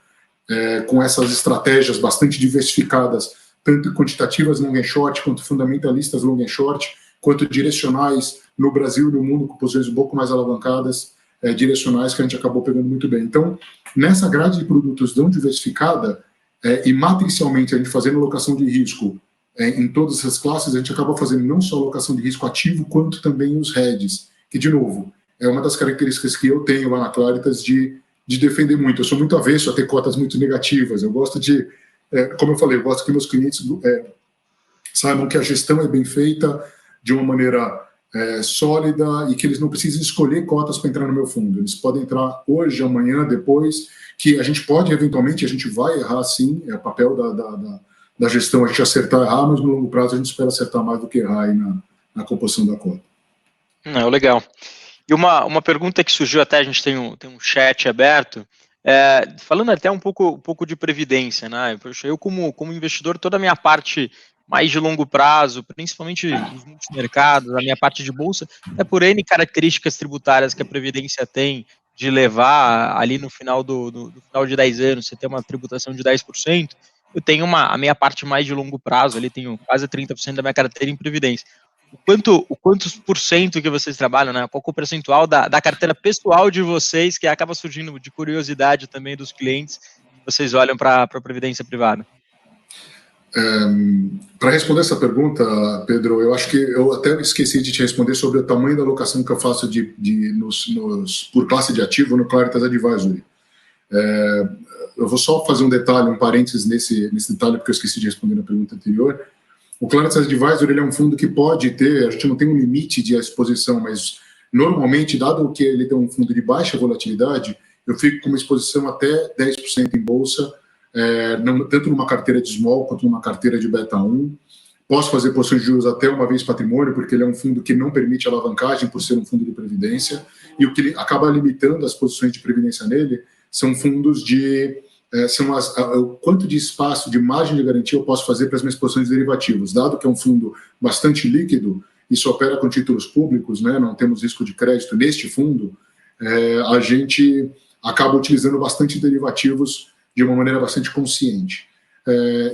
com essas estratégias bastante diversificadas, tanto quantitativas long and short, quanto fundamentalistas long and short, quanto direcionais no Brasil e no mundo, com posições um pouco mais alavancadas, direcionais, que a gente acabou pegando muito bem. Então, nessa grade de produtos tão diversificada, e matricialmente a gente fazendo alocação de risco em todas essas classes, a gente acaba fazendo não só alocação de risco ativo, quanto também os hedges, que, de novo, é uma das características que eu tenho lá na Claritas de defender muito. Eu sou muito avesso a ter cotas muito negativas. Eu gosto de, como eu falei, eu gosto que meus clientes saibam que a gestão é bem feita, de uma maneira sólida, e que eles não precisem escolher cotas para entrar no meu fundo. Eles podem entrar hoje, amanhã, depois, que a gente pode, eventualmente, a gente vai errar sim, é o papel da gestão a gente acertar e errar, mas no longo prazo a gente espera acertar mais do que errar aí na composição da cota. Legal. E uma pergunta que surgiu até, a gente tem um chat aberto, falando até um pouco de previdência, né? Eu como investidor, toda a minha parte mais de longo prazo, principalmente nos multimercados, a minha parte de bolsa, é por N características tributárias que a Previdência tem de levar ali no final do final de 10 anos, você tem uma tributação de 10%, eu tenho a minha parte mais de longo prazo, ali tenho quase 30% da minha carteira em Previdência. Quantos por cento que vocês trabalham, né? Qual é o percentual da carteira pessoal de vocês, que acaba surgindo de curiosidade também dos clientes, vocês olham para a Previdência privada? Para responder essa pergunta, Pedro, eu acho que eu até esqueci de te responder sobre o tamanho da alocação que eu faço por classe de ativo no Claritas Advisory. Eu vou só fazer um parênteses nesse detalhe, porque eu esqueci de responder na pergunta anterior. O Claritas Advisory ele é um fundo que pode ter, a gente não tem um limite de exposição, mas normalmente, dado que ele tem um fundo de baixa volatilidade, eu fico com uma exposição até 10% em bolsa, tanto numa carteira de small quanto numa carteira de beta 1. Posso fazer posições de juros até uma vez patrimônio, porque ele é um fundo que não permite alavancagem por ser um fundo de previdência, e o que acaba limitando as posições de previdência nele são fundos o quanto de espaço, de margem de garantia eu posso fazer para as minhas posições derivativas. Dado que é um fundo bastante líquido e só opera com títulos públicos, né, não temos risco de crédito neste fundo, a gente acaba utilizando bastante derivativos de uma maneira bastante consciente.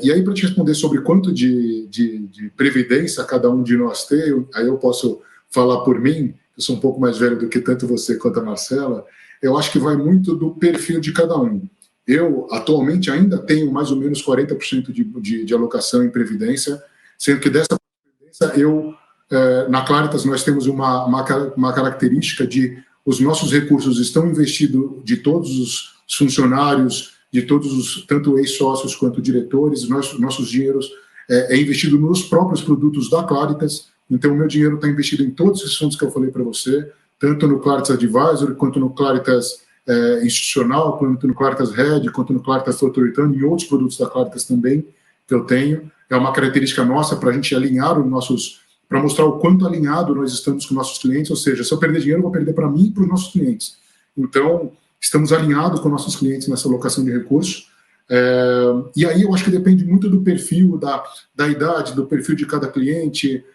E aí, para te responder sobre quanto de previdência cada um de nós tem, aí eu posso falar por mim, eu sou um pouco mais velho do que tanto você quanto a Marcela, eu acho que vai muito do perfil de cada um. Eu, atualmente, ainda tenho mais ou menos 40% de alocação em previdência, sendo que dessa previdência, na Claritas, nós temos uma característica de os nossos recursos estão investidos de todos os funcionários, de todos os, tanto ex-sócios quanto diretores, nossos dinheiros é investido nos próprios produtos da Claritas, então o meu dinheiro está investido em todos esses fundos que eu falei para você, tanto no Claritas Advisory, quanto no Claritas institucional, quanto no Claritas Red, quanto no Claritas Total Return, e outros produtos da Claritas também que eu tenho. É uma característica nossa para a gente alinhar os nossos para mostrar o quanto alinhado nós estamos com nossos clientes, ou seja, se eu perder dinheiro, eu vou perder para mim e para os nossos clientes. Então, estamos alinhados com nossos clientes nessa alocação de recursos. E aí eu acho que depende muito do perfil, da idade, do perfil de cada cliente,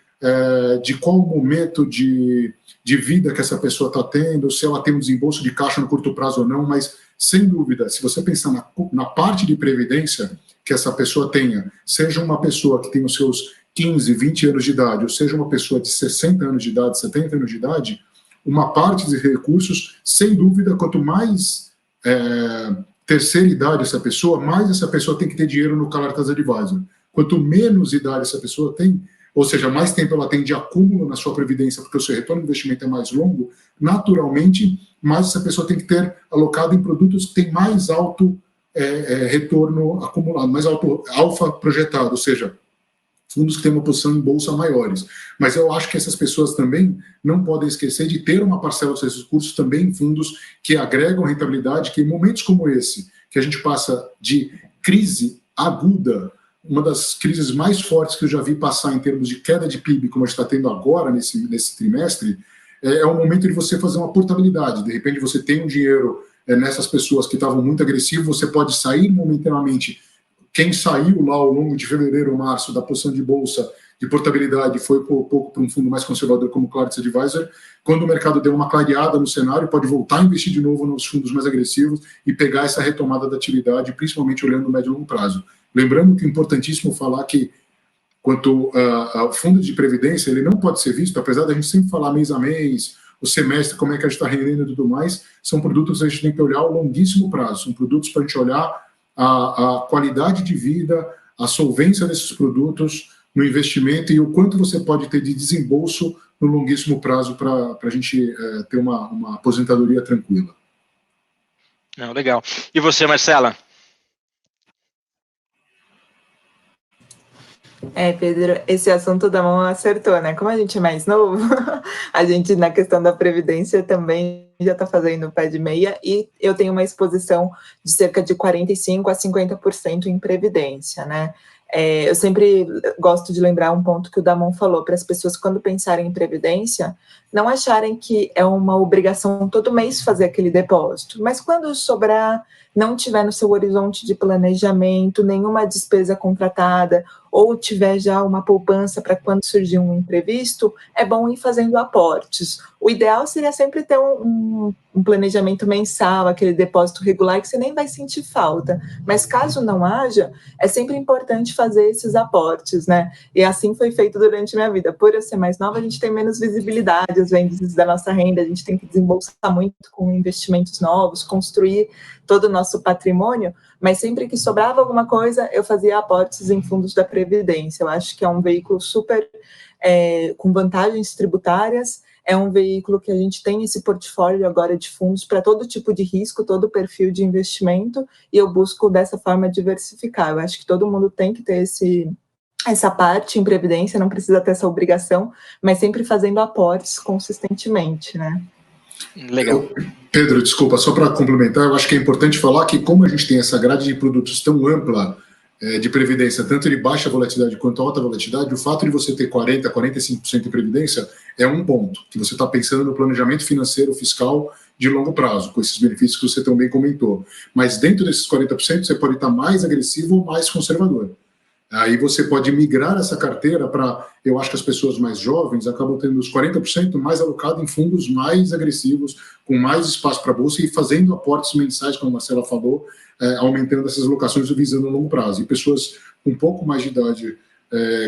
de qual momento de vida que essa pessoa está tendo, se ela tem um desembolso de caixa no curto prazo ou não, mas, sem dúvida, se você pensar na parte de previdência que essa pessoa tenha, seja uma pessoa que tem os seus 15, 20 anos de idade, ou seja uma pessoa de 60 anos de idade, 70 anos de idade, uma parte dos recursos, sem dúvida, quanto mais terceira idade essa pessoa, mais essa pessoa tem que ter dinheiro no Claritas Advisor. Quanto menos idade essa pessoa tem, ou seja, mais tempo ela tem de acúmulo na sua previdência, porque o seu retorno do investimento é mais longo, naturalmente, mais essa pessoa tem que ter alocado em produtos que têm mais alto retorno acumulado, mais alto alfa projetado, ou seja, fundos que têm uma posição em bolsa maiores. Mas eu acho que essas pessoas também não podem esquecer de ter uma parcela dos seus recursos também em fundos que agregam rentabilidade, que em momentos como esse, que a gente passa de crise aguda, uma das crises mais fortes que eu já vi passar em termos de queda de PIB, como a gente está tendo agora nesse trimestre, é o momento de você fazer uma portabilidade. De repente você tem um dinheiro nessas pessoas que estavam muito agressivas, você pode sair momentaneamente. Quem saiu lá ao longo de fevereiro ou março da posição de bolsa de portabilidade foi um pouco para um fundo mais conservador como o Claritas Advisor. Quando o mercado deu uma clareada no cenário, pode voltar a investir de novo nos fundos mais agressivos e pegar essa retomada da atividade, principalmente olhando no médio e longo prazo. Lembrando que é importantíssimo falar que quanto ao fundo de previdência, ele não pode ser visto, apesar da gente sempre falar mês a mês, o semestre, como é que a gente está rendendo e tudo mais, são produtos que a gente tem que olhar ao longuíssimo prazo, são produtos para a gente olhar a qualidade de vida, a solvência desses produtos no investimento e o quanto você pode ter de desembolso no longuíssimo prazo para a gente ter uma aposentadoria tranquila. Não, legal. E você, Marcela? Pedro, esse assunto da mão acertou, né? Como a gente é mais novo, a gente, na questão da previdência, também já está fazendo pé de meia, e eu tenho uma exposição de cerca de 45% a 50% em previdência, né? Eu sempre gosto de lembrar um ponto que o Damon falou, para as pessoas, quando pensarem em previdência, não acharem que é uma obrigação todo mês fazer aquele depósito, mas quando sobrar, não tiver no seu horizonte de planejamento nenhuma despesa contratada, ou tiver já uma poupança para quando surgir um imprevisto, é bom ir fazendo aportes. O ideal seria sempre ter um planejamento mensal, aquele depósito regular que você nem vai sentir falta. Mas caso não haja, é sempre importante fazer esses aportes, né? E assim foi feito durante a minha vida. Por eu ser mais nova, a gente tem menos visibilidade, os índices da nossa renda, a gente tem que desembolsar muito com investimentos novos, construir todo o nosso patrimônio, mas sempre que sobrava alguma coisa, eu fazia aportes em fundos da Previdência. Eu acho que é um veículo super com vantagens tributárias, é um veículo que a gente tem esse portfólio agora de fundos para todo tipo de risco, todo perfil de investimento, e eu busco dessa forma diversificar. Eu acho que todo mundo tem que ter essa parte em Previdência, não precisa ter essa obrigação, mas sempre fazendo aportes consistentemente, né? Legal. Pedro, desculpa, só para complementar, eu acho que é importante falar que como a gente tem essa grade de produtos tão ampla de previdência, tanto de baixa volatilidade quanto alta volatilidade, o fato de você ter 40%, 45% de previdência é um ponto, que você está pensando no planejamento financeiro, fiscal de longo prazo, com esses benefícios que você também comentou. Mas dentro desses 40%, você pode estar mais agressivo ou mais conservador. Aí você pode migrar essa carteira para, eu acho que as pessoas mais jovens acabam tendo os 40% mais alocado em fundos mais agressivos, com mais espaço para a bolsa e fazendo aportes mensais, como a Marcela falou, aumentando essas alocações visando a longo prazo. E pessoas com um pouco mais de idade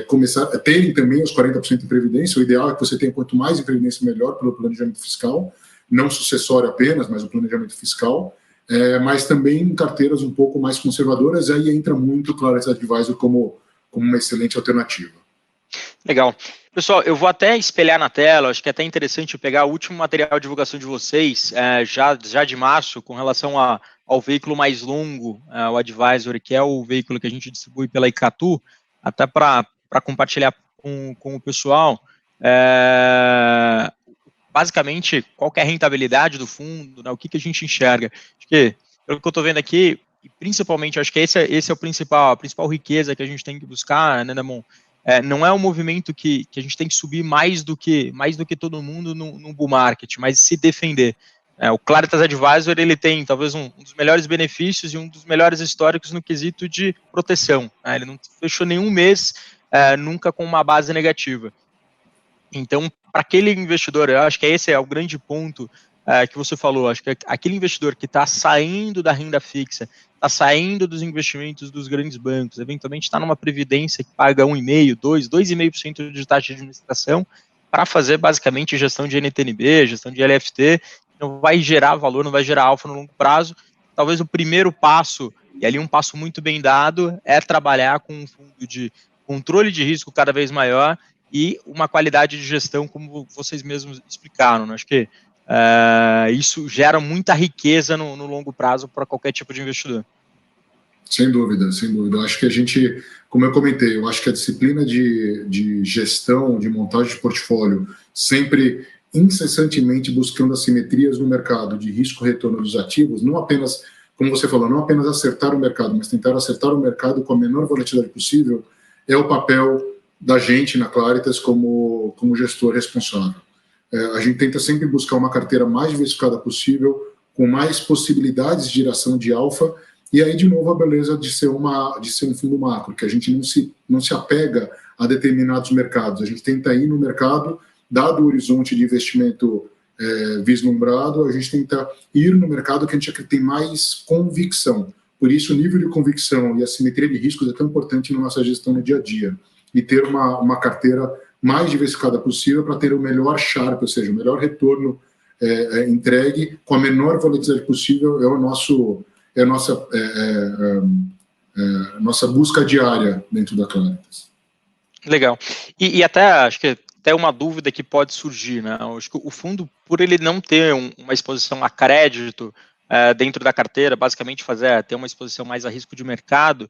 começar a terem também os 40% de previdência. O ideal é que você tenha quanto mais de previdência melhor pelo planejamento fiscal, não sucessório apenas, mas o planejamento fiscal. Mas também em carteiras um pouco mais conservadoras, aí entra muito o Claritas Advisor como uma excelente alternativa. Legal. Pessoal, eu vou até espelhar na tela, acho que é até interessante eu pegar o último material de divulgação de vocês, já de março, com relação ao veículo mais longo, o Advisor, que é o veículo que a gente distribui pela Icatu, até para compartilhar com o pessoal. Basicamente, qual que é a rentabilidade do fundo, né, o que a gente enxerga. Acho que, pelo que eu estou vendo aqui, e principalmente, acho que esse é a principal riqueza que a gente tem que buscar, né, Damon? não é um movimento que a gente tem que subir mais do que todo mundo no bull market, mas se defender. O Claritas Advisor, ele tem talvez um dos melhores benefícios e um dos melhores históricos no quesito de proteção. Ele não fechou nenhum mês nunca com uma base negativa. Então, para aquele investidor, eu acho que esse é o grande ponto que você falou. Acho que aquele investidor que está saindo da renda fixa, está saindo dos investimentos dos grandes bancos, eventualmente está numa previdência que paga 1,5%, 2,5% de taxa de administração para fazer basicamente gestão de NTNB, gestão de LFT, não vai gerar valor, não vai gerar alfa no longo prazo. Talvez o primeiro passo, e ali um passo muito bem dado, é trabalhar com um fundo de controle de risco cada vez maior e uma qualidade de gestão, como vocês mesmos explicaram, né? Acho que isso gera muita riqueza no longo prazo para qualquer tipo de investidor. Sem dúvida, sem dúvida. Eu acho que a gente, como eu comentei, eu acho que a disciplina de gestão, de montagem de portfólio, sempre incessantemente buscando assimetrias no mercado de risco-retorno dos ativos, não apenas, como você falou, não apenas acertar o mercado, mas tentar acertar o mercado com a menor volatilidade possível, é o papel da gente na Claritas como gestor responsável. A gente tenta sempre buscar uma carteira mais diversificada possível, com mais possibilidades de geração de alfa, e aí, de novo, a beleza de ser um fundo macro, que a gente não se apega a determinados mercados. A gente tenta ir no mercado, dado o horizonte de investimento vislumbrado, a gente tenta ir no mercado que a gente tem mais convicção. Por isso, o nível de convicção e a simetria de riscos é tão importante na nossa gestão no dia a dia. E ter uma carteira mais diversificada possível para ter o melhor Sharpe, ou seja, o melhor retorno entregue com a menor volatilidade possível, é a nossa busca diária dentro da Claritas. Legal. E até, acho que até uma dúvida que pode surgir, né? Acho que o fundo, por ele não ter uma exposição a crédito dentro da carteira, basicamente ter uma exposição mais a risco de mercado,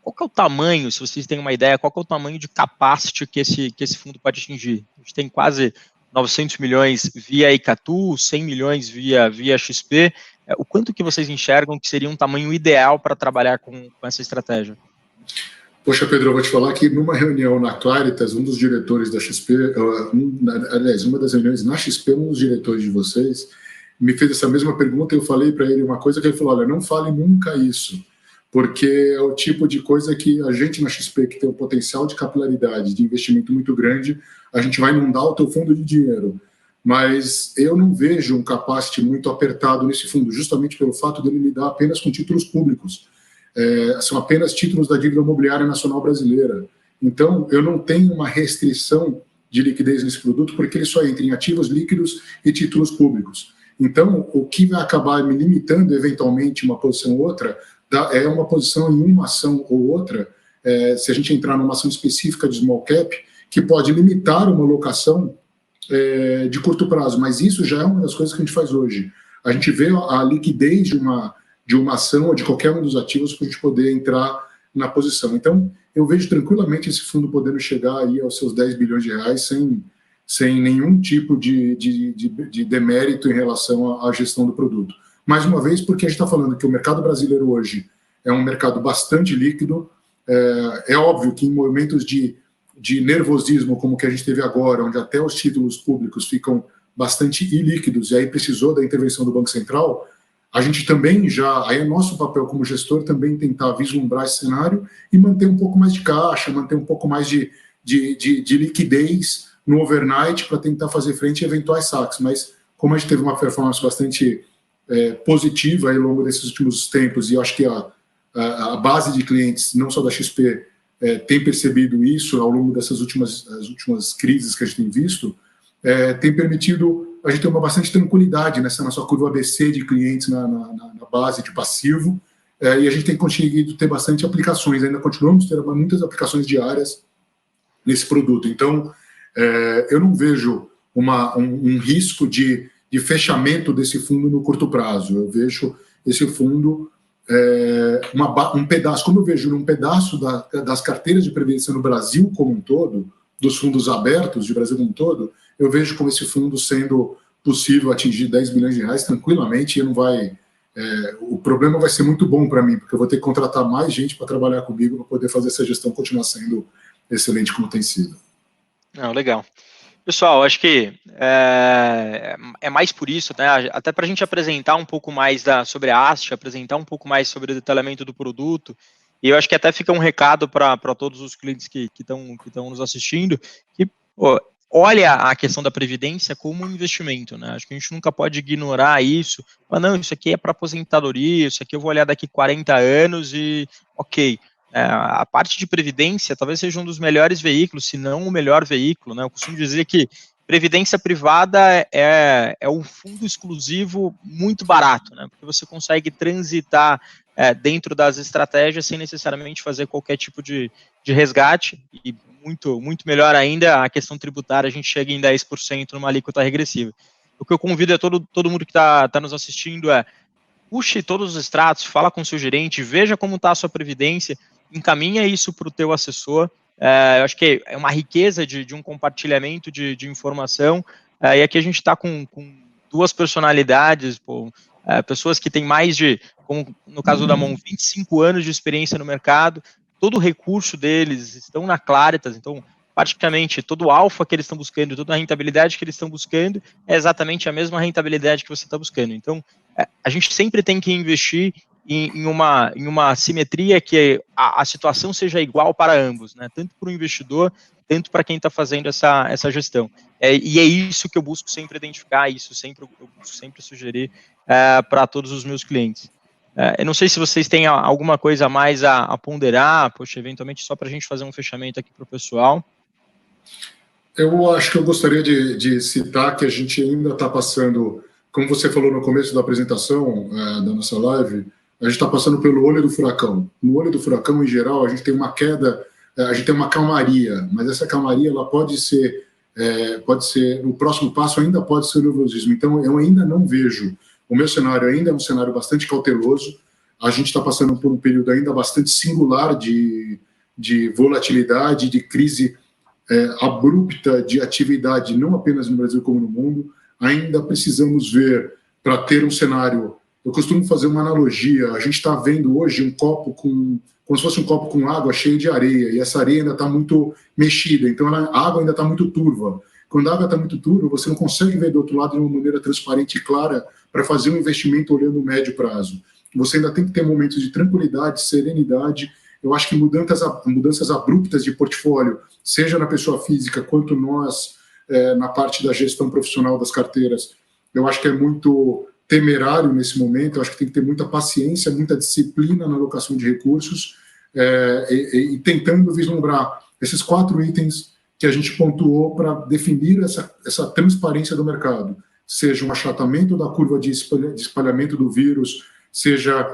qual que é o tamanho, se vocês têm uma ideia, qual que é o tamanho de capacity que esse fundo pode atingir? A gente tem quase 900 milhões via Icatu, 100 milhões via XP. O quanto que vocês enxergam que seria um tamanho ideal para trabalhar com essa estratégia? Poxa, Pedro, eu vou te falar que numa reunião na Claritas, um dos diretores da XP, aliás, uma das reuniões na XP, um dos diretores de vocês, me fez essa mesma pergunta e eu falei para ele uma coisa que ele falou, olha, não fale nunca isso, porque é o tipo de coisa que a gente na XP, que tem um potencial de capilaridade, de investimento muito grande, a gente vai inundar o teu fundo de dinheiro. Mas eu não vejo um capacity muito apertado nesse fundo, justamente pelo fato dele lidar apenas com títulos públicos. São apenas títulos da dívida imobiliária nacional brasileira. Então, eu não tenho uma restrição de liquidez nesse produto, porque ele só entra em ativos líquidos e títulos públicos. Então, o que vai acabar me limitando, eventualmente, uma posição ou outra, é uma posição em uma ação ou outra, se a gente entrar numa ação específica de small cap, que pode limitar uma alocação de curto prazo, mas isso já é uma das coisas que a gente faz hoje. A gente vê a liquidez de uma ação ou de qualquer um dos ativos para a gente poder entrar na posição. Então, eu vejo tranquilamente esse fundo podendo chegar aí aos seus 10 bilhões de reais sem nenhum tipo de demérito em relação à gestão do produto. Mais uma vez, porque a gente está falando que o mercado brasileiro hoje é um mercado bastante líquido. É óbvio que em momentos de nervosismo, como que a gente teve agora, onde até os títulos públicos ficam bastante ilíquidos, e aí precisou da intervenção do Banco Central, a gente também aí é nosso papel como gestor também tentar vislumbrar esse cenário e manter um pouco mais de caixa, manter um pouco mais de liquidez no overnight para tentar fazer frente a eventuais saques. Mas como a gente teve uma performance bastante positiva ao longo desses últimos tempos, e eu acho que a base de clientes, não só da XP, tem percebido isso ao longo dessas últimas crises que a gente tem visto, tem permitido a gente ter uma bastante tranquilidade nessa nossa curva ABC de clientes na base de passivo, e a gente tem conseguido ter bastante aplicações, ainda continuamos tendo muitas aplicações diárias nesse produto. Então, eu não vejo um risco de fechamento desse fundo no curto prazo. Eu vejo esse fundo um pedaço, como eu vejo um pedaço das carteiras de previdência no Brasil como um todo, dos fundos abertos de Brasil como um todo, eu vejo como esse fundo sendo possível atingir 10 bilhões de reais tranquilamente, e não vai... o problema vai ser muito bom para mim, porque eu vou ter que contratar mais gente para trabalhar comigo para poder fazer essa gestão continuar sendo excelente como tem sido. Não, legal. Pessoal, acho que é mais por isso, né? Até para a gente apresentar um pouco mais sobre a Ast, apresentar um pouco mais sobre o detalhamento do produto, e eu acho que até fica um recado para todos os clientes que estão nos assistindo, que olha a questão da previdência como um investimento, né? Acho que a gente nunca pode ignorar isso, mas não, isso aqui é para aposentadoria, isso aqui eu vou olhar daqui 40 anos e ok. A parte de previdência talvez seja um dos melhores veículos, se não o melhor veículo, né? Eu costumo dizer que previdência privada é um fundo exclusivo muito barato, né? Porque você consegue transitar dentro das estratégias sem necessariamente fazer qualquer tipo de resgate, e muito, muito melhor ainda, a questão tributária, a gente chega em 10% numa alíquota regressiva. O que eu convido todo mundo que está nos assistindo puxe todos os extratos, fala com o seu gerente, veja como está a sua previdência, encaminha isso para o teu assessor. Eu acho que é uma riqueza de um compartilhamento de informação, e aqui a gente está com duas personalidades, pessoas que têm mais como no caso da Mon, 25 anos de experiência no mercado, todo o recurso deles estão na Claritas, então praticamente todo o alfa que eles estão buscando, toda a rentabilidade que eles estão buscando é exatamente a mesma rentabilidade que você está buscando. Então, a gente sempre tem que investir em uma simetria que a situação seja igual para ambos, né? Tanto para o investidor, tanto para quem está fazendo essa gestão. E é isso que eu busco sempre identificar, eu busco sempre sugerir para todos os meus clientes. Eu não sei se vocês têm alguma coisa a mais a ponderar, eventualmente só para a gente fazer um fechamento aqui para o pessoal. Eu acho que eu gostaria de citar que a gente ainda está passando, como você falou no começo da apresentação da nossa live, a gente está passando pelo olho do furacão. No olho do furacão, em geral, a gente tem uma queda, a gente tem uma calmaria, mas essa calmaria ela pode ser, no próximo passo ainda pode ser o nervosismo. Então, eu ainda não vejo, o meu cenário ainda é um cenário bastante cauteloso, a gente está passando por um período ainda bastante singular de volatilidade, de crise abrupta de atividade, não apenas no Brasil como no mundo. Ainda precisamos ver, para ter um cenário, eu costumo fazer uma analogia, a gente está vendo hoje um copo como se fosse um copo com água cheio de areia, e essa areia ainda está muito mexida, então a água ainda está muito turva. Quando a água está muito turva, você não consegue ver do outro lado de uma maneira transparente e clara para fazer um investimento olhando o médio prazo. Você ainda tem que ter momentos de tranquilidade, serenidade. Eu acho que mudanças abruptas de portfólio, seja na pessoa física quanto nós, na parte da gestão profissional das carteiras, eu acho que é muito temerário nesse momento. Eu acho que tem que ter muita paciência, muita disciplina na alocação de recursos, e tentando vislumbrar esses 4 itens que a gente pontuou para definir essa transparência do mercado, seja um achatamento da curva de espalhamento do vírus, seja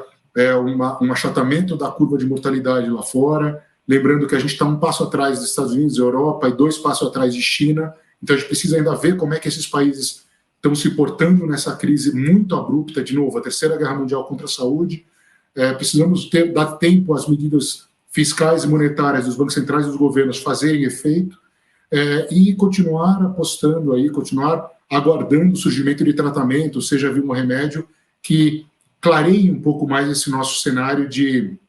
um achatamento da curva de mortalidade lá fora, lembrando que a gente está um passo atrás dos Estados Unidos, Europa, e 2 passos atrás de China, então a gente precisa ainda ver como é que esses países estão se portando nessa crise muito abrupta, de novo, a Terceira Guerra Mundial contra a saúde. Precisamos dar tempo às medidas fiscais e monetárias dos bancos centrais e dos governos fazerem efeito, e continuar apostando aí, continuar aguardando o surgimento de tratamento, seja via um remédio que clareie um pouco mais esse nosso cenário de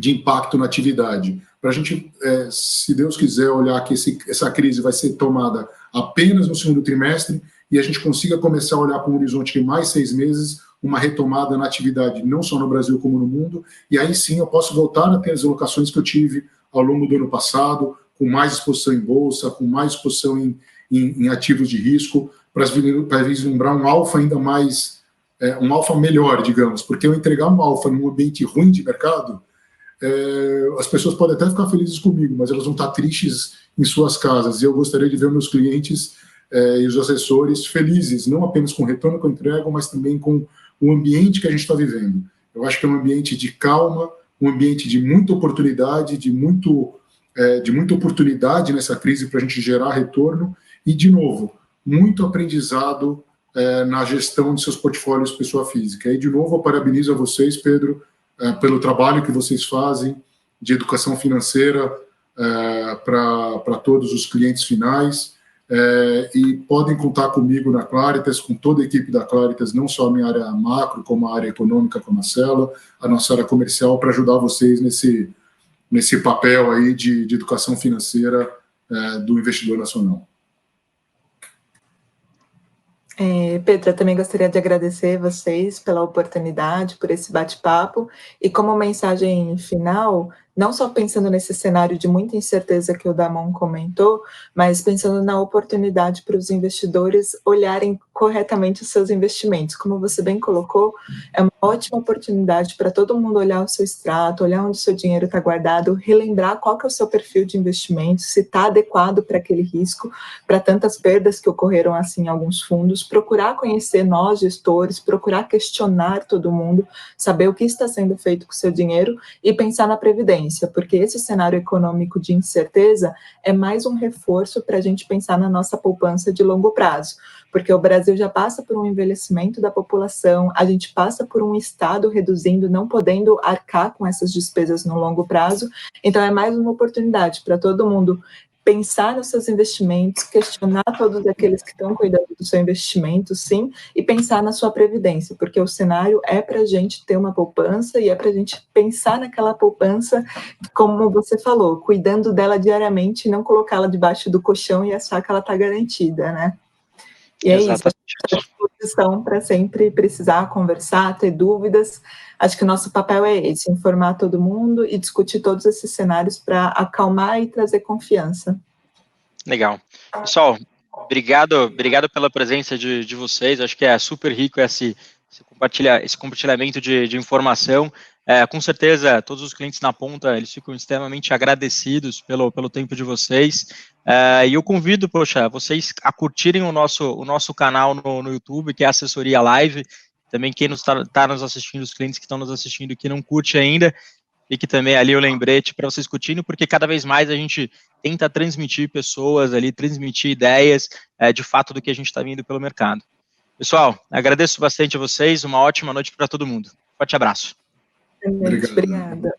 impacto na atividade. Para a gente, se Deus quiser, olhar que essa crise vai ser tomada apenas no segundo trimestre e a gente consiga começar a olhar para um horizonte de mais 6 meses, uma retomada na atividade, não só no Brasil como no mundo, e aí sim eu posso voltar a ter as alocações que eu tive ao longo do ano passado, com mais exposição em bolsa, com mais exposição em ativos de risco, para vislumbrar um alfa ainda mais, um alfa melhor, digamos, porque eu entregar um alfa num ambiente ruim de mercado, as pessoas podem até ficar felizes comigo, mas elas vão estar tristes em suas casas, e eu gostaria de ver meus clientes e os assessores felizes, não apenas com o retorno que eu entrego, mas também com o ambiente que a gente está vivendo. Eu acho que é um ambiente de calma, um ambiente de muita oportunidade, de muita oportunidade nessa crise para a gente gerar retorno, e, de novo, muito aprendizado na gestão de seus portfólios pessoa física. E, de novo, eu parabenizo a vocês, Pedro, pelo trabalho que vocês fazem de educação financeira para todos os clientes finais, e podem contar comigo na Claritas, com toda a equipe da Claritas, não só a minha área macro, como a área econômica com a Marcela, a nossa área comercial, para ajudar vocês nesse papel aí de educação financeira do investidor nacional. Pedro, eu também gostaria de agradecer vocês pela oportunidade, por esse bate-papo, e como mensagem final, não só pensando nesse cenário de muita incerteza que o Damon comentou, mas pensando na oportunidade para os investidores olharem corretamente os seus investimentos. Como você bem colocou, é uma ótima oportunidade para todo mundo olhar o seu extrato, olhar onde o seu dinheiro está guardado, relembrar qual que é o seu perfil de investimento, se está adequado para aquele risco, para tantas perdas que ocorreram assim em alguns fundos, procurar conhecer nós, gestores, procurar questionar todo mundo, saber o que está sendo feito com o seu dinheiro e pensar na previdência, porque esse cenário econômico de incerteza é mais um reforço para a gente pensar na nossa poupança de longo prazo, porque o Brasil já passa por um envelhecimento da população, a gente passa por um Estado reduzindo, não podendo arcar com essas despesas no longo prazo, então é mais uma oportunidade para todo mundo pensar nos seus investimentos, questionar todos aqueles que estão cuidando do seu investimento, sim, e pensar na sua previdência, porque o cenário é para a gente ter uma poupança e é para a gente pensar naquela poupança, como você falou, cuidando dela diariamente e não colocá-la debaixo do colchão e achar que ela está garantida, né? E é isso, a gente está à disposição para sempre precisar conversar, ter dúvidas. Acho que o nosso papel é esse, informar todo mundo e discutir todos esses cenários para acalmar e trazer confiança. Legal. Pessoal, obrigado pela presença de vocês. Acho que é super rico esse compartilhamento de informação. Com certeza, todos os clientes na ponta, eles ficam extremamente agradecidos pelo tempo de vocês. E eu convido, vocês a curtirem o nosso canal no YouTube, que é a Assessoria Live. Também quem está nos assistindo, os clientes que estão nos assistindo e que não curte ainda, e que também ali o lembrete para vocês curtirem, porque cada vez mais a gente tenta transmitir pessoas ali, transmitir ideias de fato do que a gente está vendo pelo mercado. Pessoal, agradeço bastante a vocês, uma ótima noite para todo mundo. Forte abraço. Obrigada.